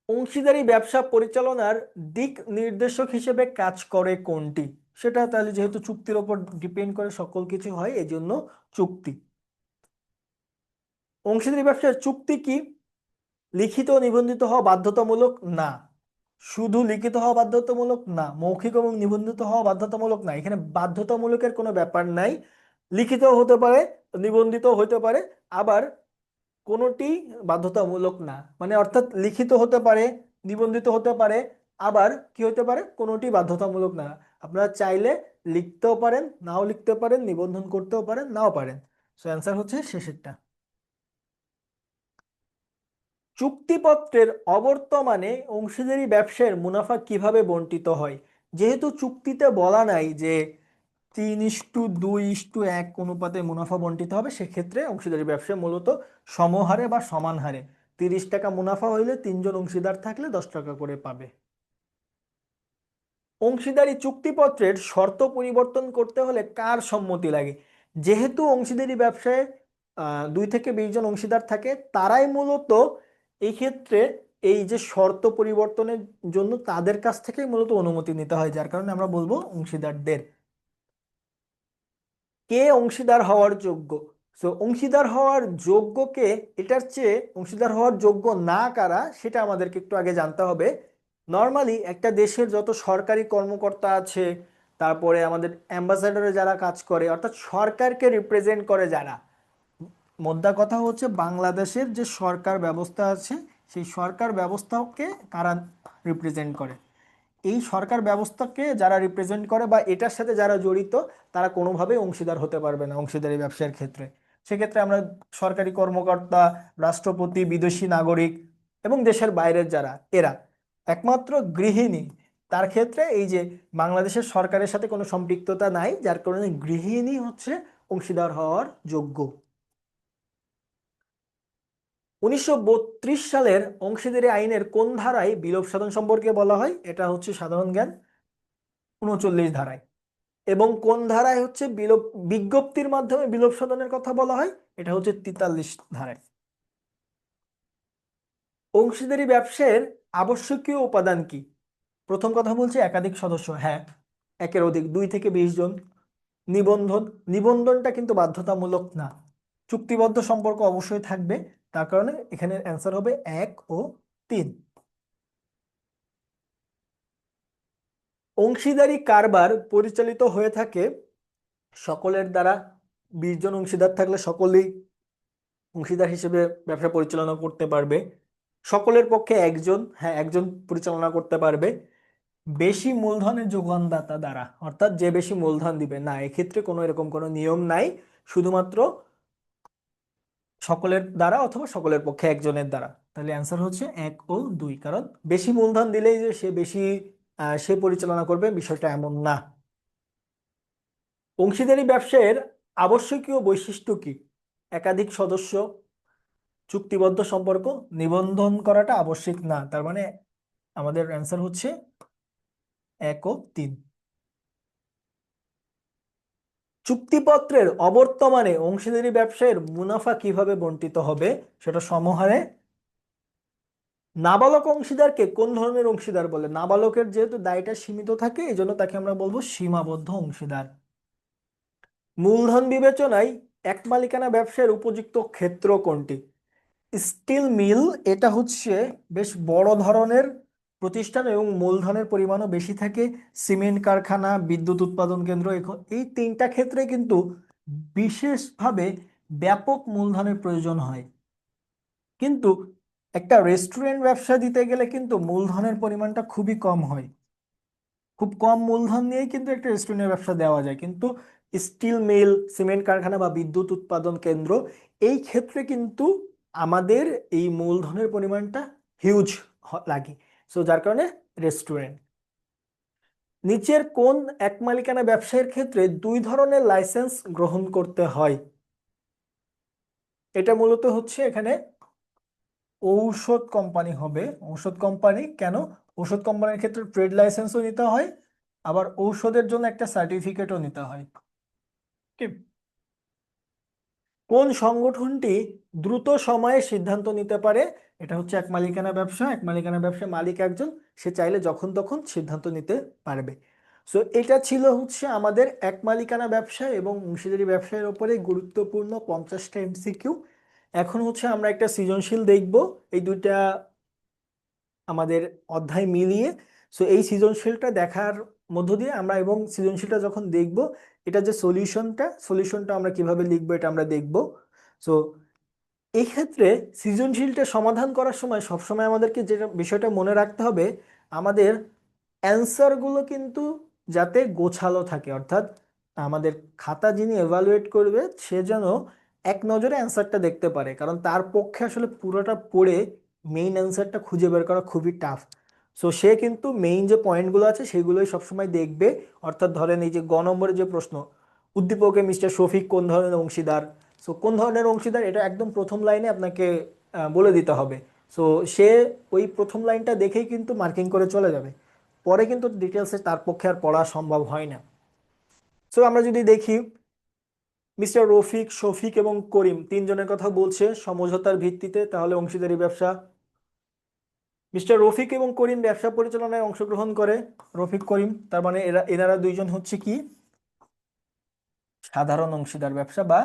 অংশীদারি ব্যবসা পরিচালনার দিক নির্দেশক হিসেবে কাজ করে কোনটি? সেটা তাহলে যেহেতু চুক্তির ওপর ডিপেন্ড করে সকল কিছু হয়, এই জন্য চুক্তি। অংশীদারি ব্যবসার চুক্তি কি লিখিত ও নিবন্ধিত হওয়া বাধ্যতামূলক? না। শুধু লিখিত হওয়া বাধ্যতামূলক না, মৌখিক এবং নিবন্ধিত হওয়া বাধ্যতামূলক না, এখানে বাধ্যতামূলকের কোনো ব্যাপার নাই। লিখিত হতে পারে, নিবন্ধিত হতে পারে, আবার কোনোটি বাধ্যতামূলক না, মানে অর্থাৎ লিখিত হতে পারে, নিবন্ধিত হতে পারে, আবার কি হতে পারে, কোনোটি বাধ্যতামূলক না। আপনারা চাইলে লিখতেও পারেন, নাও লিখতে পারেন, নিবন্ধন করতেও পারেন, নাও পারেন। সো অ্যান্সার হচ্ছে শেষেরটা। চুক্তিপত্রের অবর্তমানে অংশীদারি ব্যবসার মুনাফা কিভাবে বন্টিত হয়? যেহেতু চুক্তিতে বলা নাই যে 3:2:1 অনুপাতে মুনাফা বন্টিত হবে, সেক্ষেত্রে অংশীদারি ব্যবসা মূলত সমহারে বা সমান হারে 30 টাকা মুনাফা হইলে 3 জন অংশীদার থাকলে 10 টাকা করে পাবে। অংশীদারি চুক্তিপত্রের শর্ত পরিবর্তন করতে হলে কার সম্মতি লাগে? যেহেতু অংশীদারি ব্যবসায় 2 থেকে 20 জন অংশীদার থাকে, তারাই মূলত এই ক্ষেত্রে এই যে শর্ত পরিবর্তনের জন্য তাদের কাছ থেকেই মূলত অনুমতি নিতে হয়, যার কারণে আমরা বলবো অংশীদারদের। কে অংশীদার হওয়ার যোগ্য? সো অংশীদার হওয়ার যোগ্য কে, এটার চেয়ে অংশীদার হওয়ার যোগ্য না কারা সেটা আমাদেরকে একটু আগে জানতে হবে। নর্মালি একটা দেশের যত সরকারি কর্মকর্তা আছে, তারপরে আমাদের অ্যাম্বাসাডারে যারা কাজ করে, অর্থাৎ সরকারকে রিপ্রেজেন্ট করে যারা, মোদ্দা কথা হচ্ছে বাংলাদেশের যে সরকার ব্যবস্থা আছে সেই সরকার ব্যবস্থাকে কারা রিপ্রেজেন্ট করে, এই সরকার ব্যবস্থাকে যারা রিপ্রেজেন্ট করে বা এটার সাথে যারা জড়িত তারা কোনোভাবেই অংশীদার হতে পারবে না অংশীদারি ব্যবসার ক্ষেত্রে। সেক্ষেত্রে আমরা সরকারি কর্মকর্তা, রাষ্ট্রপতি, বিদেশি নাগরিক এবং দেশের বাইরের যারা, এরা একমাত্র গৃহিণী, তার ক্ষেত্রে এই যে বাংলাদেশের সরকারের সাথে কোনো সম্পৃক্ততা নাই, যার কারণে গৃহিণী হচ্ছে অংশীদার হওয়ার যোগ্য। 1932 সালের অংশীদারি আইনের কোন ধারায় বিলোপ সাধন সম্পর্কে বলা হয়? এটা হচ্ছে সাধারণ জ্ঞান, 39 ধারায়। এবং কোন ধারায় হচ্ছে বিলোপ বিজ্ঞপ্তির মাধ্যমে বিলোপ সাধনের কথা বলা হয়? এটা হচ্ছে 43 ধারায়। অংশীদারি ব্যবসায়ের আবশ্যকীয় উপাদান কি? প্রথম কথা বলছে একাধিক সদস্য, হ্যাঁ, একের অধিক, 2 থেকে 20 জন। নিবন্ধন, নিবন্ধনটা কিন্তু বাধ্যতামূলক না, চুক্তিবদ্ধ সম্পর্ক অবশ্যই থাকবে, তার কারণে এখানে অ্যান্সার হবে 1 ও 3। অংশীদারি কারবার পরিচালিত হয়ে থাকে সকলের দ্বারা, 20 জন অংশীদার থাকলে সকলেই অংশীদার হিসেবে ব্যবসা পরিচালনা করতে পারবে। সকলের পক্ষে একজন, হ্যাঁ একজন পরিচালনা করতে পারবে। বেশি মূলধনের যোগানদাতা দ্বারা, অর্থাৎ যে বেশি মূলধন দিবে না, এক্ষেত্রে কোনো এরকম কোনো নিয়ম নাই, শুধুমাত্র সকলের দ্বারা অথবা সকলের পক্ষে একজনের দ্বারা। তাহলে অ্যান্সার হচ্ছে 1 ও 2, কারণ বেশি মূলধন দিলেই যে সে বেশি সে পরিচালনা করবে বিষয়টা এমন না। অংশীদারি ব্যবসায়ের আবশ্যকীয় বৈশিষ্ট্য কি? একাধিক সদস্য, চুক্তিবদ্ধ সম্পর্ক, নিবন্ধন করাটা আবশ্যিক না, তার মানে আমাদের অ্যান্সার হচ্ছে 1 ও 3। চুক্তিপত্রের অবর্তমানে অংশীদারি ব্যবসায়ের মুনাফা কিভাবে বণ্টিত হবে, সেটা সমহারে। নাবালক অংশীদারকে কোন ধরনের অংশীদার বলে? নাবালকের যেহেতু দায়টা সীমিত থাকে এই জন্য তাকে আমরা বলবো সীমাবদ্ধ অংশীদার। মূলধন বিবেচনায় এক মালিকানা ব্যবসায়ের উপযুক্ত ক্ষেত্র কোনটি? স্টিল মিল, এটা হচ্ছে বেশ বড় ধরনের প্রতিষ্ঠান এবং মূলধনের পরিমাণও বেশি থাকে। সিমেন্ট কারখানা, বিদ্যুৎ উৎপাদন কেন্দ্র, এই তিনটা ক্ষেত্রে কিন্তু বিশেষভাবে ব্যাপক মূলধনের প্রয়োজন হয়। কিন্তু একটা রেস্টুরেন্ট ব্যবসা দিতে গেলে কিন্তু মূলধনের পরিমাণটা খুবই কম হয়, খুব কম মূলধন নিয়েই কিন্তু একটা রেস্টুরেন্টের ব্যবসা দেওয়া যায়। কিন্তু স্টিল মিল, সিমেন্ট কারখানা বা বিদ্যুৎ উৎপাদন কেন্দ্র, এই ক্ষেত্রে কিন্তু আমাদের এই মূলধনের পরিমাণটা হিউজ লাগে। সো যার কারণে রেস্টুরেন্ট। নিচের কোন এক মালিকানা ব্যবসায়ের ক্ষেত্রে দুই ধরনের লাইসেন্স গ্রহণ করতে হয়? এটা মূলত হচ্ছে এখানে ঔষধ কোম্পানি হবে। ঔষধ কোম্পানি কেন? ঔষধ কোম্পানির ক্ষেত্রে ট্রেড লাইসেন্সও নিতে হয়, আবার ঔষধের জন্য একটা সার্টিফিকেটও নিতে হয়। ঠিক। কোন সংগঠনটি দ্রুত সময়ে সিদ্ধান্ত নিতে পারে? এটা হচ্ছে এক মালিকানা ব্যবসা। এক মালিকানা ব্যবসার মালিক একজন, সে চাইলে যখন তখন সিদ্ধান্ত নিতে পারবে। সো এটা ছিল হচ্ছে আমাদের এক মালিকানা ব্যবসা এবং অংশীদারি ব্যবসায়ের উপরে গুরুত্বপূর্ণ 50টা এমসিকিউ। এখন হচ্ছে আমরা একটা সৃজনশীল দেখব এই দুইটা আমাদের অধ্যায় মিলিয়ে। সো এই সৃজনশীলটা দেখার মধ্য দিয়ে আমরা, এবং সৃজনশীলটা যখন দেখব এটা যে সলিউশনটা আমরা কিভাবে লিখবো এটা আমরা দেখব। সো এই ক্ষেত্রে সৃজনশীলটা সমাধান করার সময় সবসময় আমাদেরকে যে বিষয়টা মনে রাখতে হবে, আমাদের অ্যান্সারগুলো কিন্তু যাতে গোছালো থাকে, অর্থাৎ আমাদের খাতা যিনি এভালুয়েট করবে সে যেন এক নজরে অ্যান্সারটা দেখতে পারে, কারণ তার পক্ষে আসলে পুরোটা পড়ে মেইন অ্যান্সারটা খুঁজে বের করা খুবই টাফ। সো সে কিন্তু মেইন যে পয়েন্টগুলো আছে সেগুলোই সবসময় দেখবে। অর্থাৎ ধরেন এই যে গ নম্বরের যে প্রশ্ন, উদ্দীপকে মিস্টার শফিক কোন ধরনের অংশীদার, সো কোন ধরনের অংশীদার এটা একদম প্রথম লাইনে আপনাকে বলে দিতে হবে। সো সে ওই প্রথম লাইনটা দেখেই কিন্তু মার্কিং করে চলে যাবে, পরে কিন্তু ডিটেলসে তার পক্ষে আর পড়া সম্ভব হয় না। সো আমরা যদি দেখি, মিস্টার রফিক, শফিক এবং করিম তিনজনের কথা বলছে সমঝোতার ভিত্তিতে, তাহলে অংশীদারি ব্যবসা। মিস্টার রফিক এবং করিম ব্যবসা পরিচালনায় অংশগ্রহণ করে, রফিক করিম, তার মানে এনারা দুইজন হচ্ছে কি সাধারণ অংশীদার ব্যবসা বা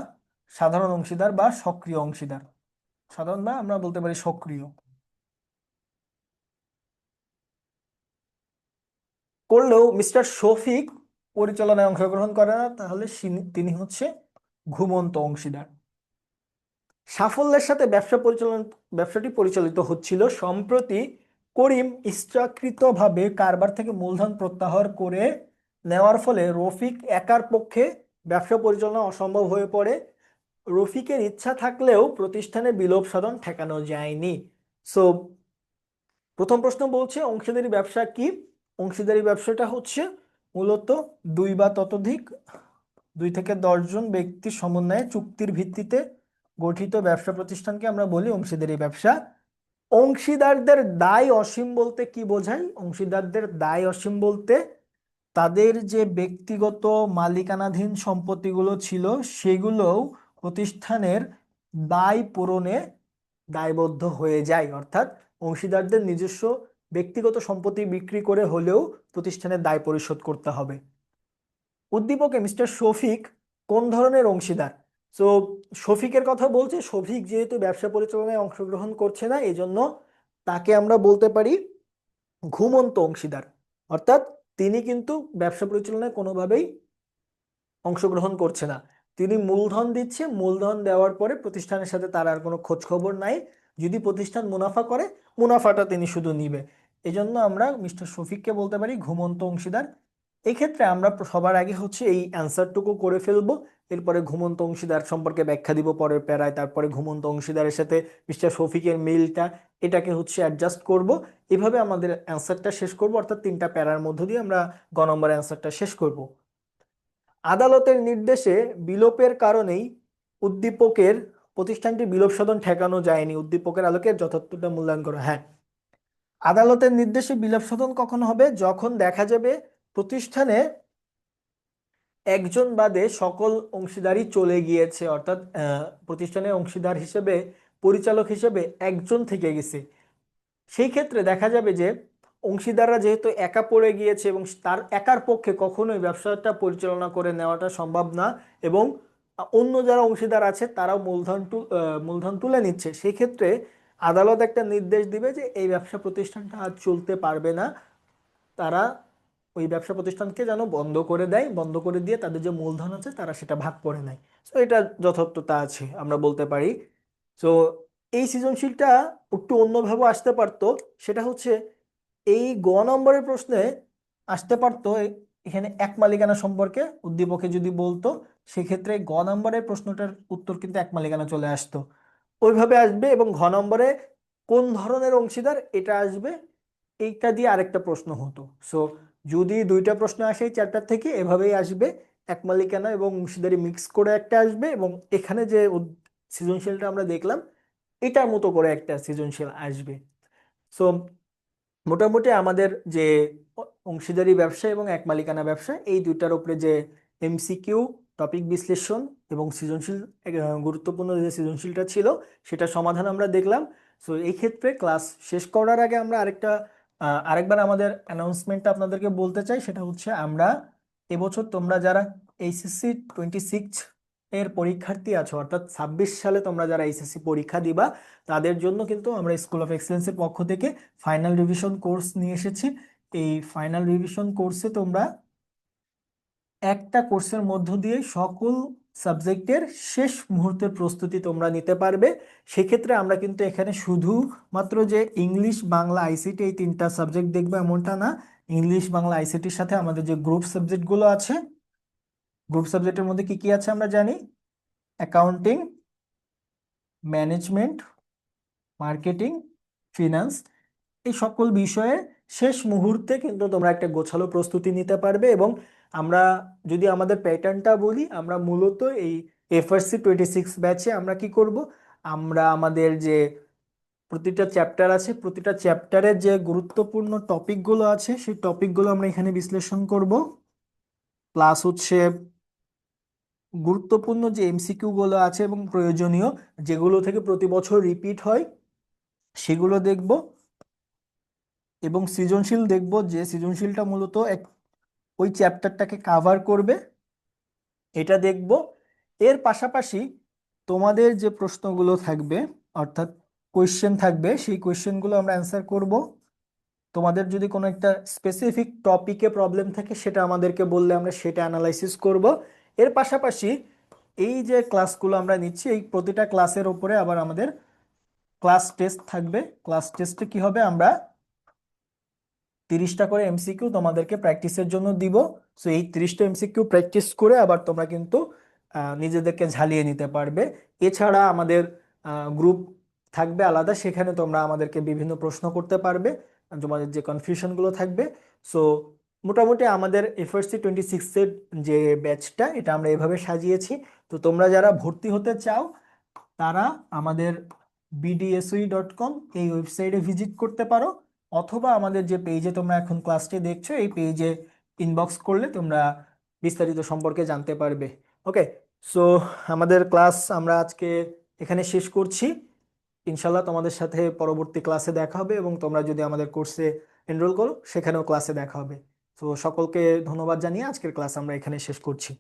সাধারণ অংশীদার বা সক্রিয় অংশীদার। সাধারণ বা আমরা বলতে পারি সক্রিয়। করলেও মিস্টার শফিক পরিচালনায় অংশগ্রহণ করে না, তাহলে তিনি হচ্ছে ঘুমন্ত অংশীদার। সাফল্যের সাথে ব্যবসাটি পরিচালিত হচ্ছিল। সম্প্রতি করিম ইচ্ছাকৃতভাবে কারবার থেকে মূলধন প্রত্যাহার করে নেওয়ার ফলে রফিক একার পক্ষে ব্যবসা পরিচালনা অসম্ভব হয়ে পড়ে। রফিকের ইচ্ছা থাকলেও প্রতিষ্ঠানের বিলোপ সাধন ঠেকানো যায়নি। সো প্রথম প্রশ্ন বলছে অংশীদারি ব্যবসা কি? অংশীদারি ব্যবসাটা হচ্ছে মূলত দুই বা ততোধিক, 2 থেকে 10 জন ব্যক্তির সমন্বয়ে চুক্তির ভিত্তিতে গঠিত ব্যবসা প্রতিষ্ঠানকে আমরা বলি অংশীদারি ব্যবসা। অংশীদারদের দায় অসীম বলতে কি বোঝায়? অংশীদারদের দায় অসীম বলতে তাদের যে ব্যক্তিগত মালিকানাধীন সম্পত্তিগুলো ছিল সেগুলোও প্রতিষ্ঠানের দায় পূরণে দায়বদ্ধ হয়ে যায়। অর্থাৎ অংশীদারদের নিজস্ব ব্যক্তিগত সম্পত্তি বিক্রি করে হলেও প্রতিষ্ঠানের দায় পরিশোধ করতে হবে। উদ্দীপকে মিস্টার শফিক কোন ধরনের অংশীদার? সো শফিকের কথা বলছে, শফিক যেহেতু ব্যবসা পরিচালনায় অংশগ্রহণ করছে না এজন্য তাকে আমরা বলতে পারি ঘুমন্ত অংশীদার। অর্থাৎ তিনি কিন্তু ব্যবসা পরিচালনায় কোনোভাবেই অংশগ্রহণ করছে না, তিনি মূলধন দিচ্ছে, মূলধন দেওয়ার পরে প্রতিষ্ঠানের সাথে তার আর কোনো খোঁজ খবর নাই। যদি প্রতিষ্ঠান মুনাফা করে মুনাফাটা তিনি শুধু নিবে। এজন্য আমরা মিস্টার শফিককে বলতে পারি ঘুমন্ত অংশীদার। এক্ষেত্রে আমরা সবার আগে হচ্ছে এই অ্যান্সারটুকু করে ফেলবো, এরপরে ঘুমন্ত অংশীদার সম্পর্কে ব্যাখ্যা দিব পরের প্যারায়, তারপরে ঘুমন্ত অংশীদারের সাথে মিস্টার শফিকের মিলটা এটাকে হচ্ছে অ্যাডজাস্ট করব। এভাবে আমাদের অ্যান্সারটা শেষ করব, অর্থাৎ 3টা প্যারার মধ্য দিয়ে আমরা গ নম্বর অ্যান্সারটা শেষ করব। আদালতের নির্দেশে বিলোপের কারণেই উদ্দীপকের প্রতিষ্ঠানটি বিলোপ সাধন ঠেকানো যায়নি, উদ্দীপকের আলোকে যথার্থতা মূল্যায়ন করো। হ্যাঁ, আদালতের নির্দেশে বিলোপ সাধন কখন হবে? যখন দেখা যাবে প্রতিষ্ঠানে একজন বাদে সকল অংশীদারই চলে গিয়েছে, অর্থাৎ প্রতিষ্ঠানের অংশীদার হিসেবে, পরিচালক হিসেবে একজন থেকে গেছে। সেই ক্ষেত্রে দেখা যাবে যে অংশীদাররা যেহেতু একা পড়ে গিয়েছে এবং তার একার পক্ষে কখনোই ব্যবসাটা পরিচালনা করে নেওয়াটা সম্ভব না, এবং অন্য যারা অংশীদার আছে তারাও মূলধন তুলে নিচ্ছে, সেই ক্ষেত্রে আদালত একটা নির্দেশ দিবে যে এই ব্যবসা প্রতিষ্ঠানটা আর চলতে পারবে না, তারা ওই ব্যবসা প্রতিষ্ঠানকে যেন বন্ধ করে দেয়, বন্ধ করে দিয়ে তাদের যে মূলধন আছে তারা সেটা ভাগ করে নেয়। তো এটা যথার্থতা আছে আমরা বলতে পারি। তো এই সৃজনশীলটা একটু অন্যভাবে আসতে পারতো, সেটা হচ্ছে এই গ নম্বরের প্রশ্নে আসতে পারতো এখানে এক মালিকানা সম্পর্কে উদ্দীপকে যদি বলতো, সেক্ষেত্রে গ নম্বরের প্রশ্নটার উত্তর কিন্তু এক মালিকানা চলে আসতো, ওইভাবে আসবে। এবং ঘ নম্বরে কোন ধরনের অংশীদার এটা আসবে, এইটা দিয়ে আরেকটা প্রশ্ন হতো। সো যদি দুইটা প্রশ্ন আসে এই চ্যাপ্টার থেকে, এভাবেই আসবে, এক মালিকানা এবং অংশীদারি মিক্স করে একটা আসবে, এবং এখানে যে সৃজনশীলটা আমরা দেখলাম এটার মতো করে একটা সৃজনশীল আসবে। সো মোটামুটি আমাদের যে অংশীদারি ব্যবসা এবং এক মালিকানা ব্যবসা, এই দুইটার উপরে যে এমসিকিউ, টপিক বিশ্লেষণ এবং সৃজনশীল, গুরুত্বপূর্ণ যে সৃজনশীলটা ছিল সেটা সমাধান আমরা দেখলাম। সো এই ক্ষেত্রে ক্লাস শেষ করার আগে আমরা আরেকবার আমাদের অ্যানাউন্সমেন্টটা আপনাদেরকে বলতে চাই, সেটা হচ্ছে আমরা এবছর তোমরা যারা এইচএসসি 26 এর পরীক্ষার্থী আছো, অর্থাৎ 26 সালে তোমরা যারা এইচএসসি পরীক্ষা দিবা, তাদের জন্য কিন্তু আমরা স্কুল অফ এক্সেলেন্সের পক্ষ থেকে ফাইনাল রিভিশন কোর্স নিয়ে এসেছি। এই ফাইনাল রিভিশন কোর্সে তোমরা একটা কোর্সের মধ্য দিয়ে সকল সাবজেক্টের শেষ মুহূর্তের প্রস্তুতি তোমরা নিতে পারবে। সেক্ষেত্রে আমরা কিন্তু এখানে শুধুমাত্র যে ইংলিশ, বাংলা, আইসিটি এই তিনটা সাবজেক্ট দেখবো এমনটা না। ইংলিশ, বাংলা, আইসিটির সাথে আমাদের যে গ্রুপ সাবজেক্টগুলো আছে, গ্রুপ সাবজেক্টের মধ্যে কি কি আছে আমরা জানি: অ্যাকাউন্টিং, ম্যানেজমেন্ট, মার্কেটিং, ফিনান্স, এই সকল বিষয়ে শেষ মুহূর্তে কিন্তু তোমরা একটা গোছালো প্রস্তুতি নিতে পারবে। এবং আমরা যদি আমাদের প্যাটার্নটা বলি, আমরা মূলত এই এফআরসি 26 ব্যাচে আমরা কি করব, আমরা আমাদের যে প্রতিটা চ্যাপ্টার আছে, প্রতিটা চ্যাপ্টারের যে গুরুত্বপূর্ণ টপিকগুলো আছে সেই টপিকগুলো আমরা এখানে বিশ্লেষণ করব, প্লাস হচ্ছে গুরুত্বপূর্ণ যে এমসিকিউ গুলো আছে এবং প্রয়োজনীয় যেগুলো থেকে প্রতি বছর রিপিট হয় সেগুলো দেখব, এবং সৃজনশীল দেখব যে সৃজনশীলটা মূলত ওই চ্যাপ্টারটাকে কাভার করবে, এটা দেখব। এর পাশাপাশি তোমাদের যে প্রশ্নগুলো থাকবে, অর্থাৎ কোয়েশ্চেন থাকবে, সেই কোয়েশ্চেনগুলো আমরা অ্যান্সার করব। তোমাদের যদি কোনো একটা স্পেসিফিক টপিকে প্রবলেম থাকে সেটা আমাদেরকে বললে আমরা সেটা অ্যানালাইসিস করব। এর পাশাপাশি এই যে ক্লাসগুলো আমরা নিচ্ছি, এই প্রতিটা ক্লাসের উপরে আবার আমাদের ক্লাস টেস্ট থাকবে। ক্লাস টেস্টে কি হবে, আমরা 30টা করে এমসিকিউ তোমাদেরকে প্র্যাকটিসের জন্য দিব। সো এই 30টা এমসিকিউ প্র্যাকটিস করে আবার তোমরা কিন্তু নিজেদেরকে ঝালিয়ে নিতে পারবে। এছাড়া আমাদের গ্রুপ থাকবে আলাদা, সেখানে তোমরা আমাদেরকে বিভিন্ন প্রশ্ন করতে পারবে, তোমাদের যে কনফিউশনগুলো থাকবে। সো মোটামুটি আমাদের এফআরসি 26-এর যে ব্যাচটা, এটা আমরা এভাবে সাজিয়েছি। তো তোমরা যারা ভর্তি হতে চাও তারা আমাদের bdsui.com এই ওয়েবসাইটে ভিজিট করতে পারো, অথবা আমাদের যে পেজে তোমরা এখন ক্লাসটি দেখছো এই পেজে ইনবক্স করলে তোমরা বিস্তারিত সম্পর্কে জানতে পারবে। ওকে, সো আমাদের ক্লাস আমরা আজকে এখানে শেষ করছি। ইনশাল্লাহ তোমাদের সাথে পরবর্তী ক্লাসে দেখা হবে, এবং তোমরা যদি আমাদের কোর্সে এনরোল করো সেখানেও ক্লাসে দেখা হবে। তো সকলকে ধন্যবাদ জানিয়ে আজকের ক্লাস আমরা এখানে শেষ করছি।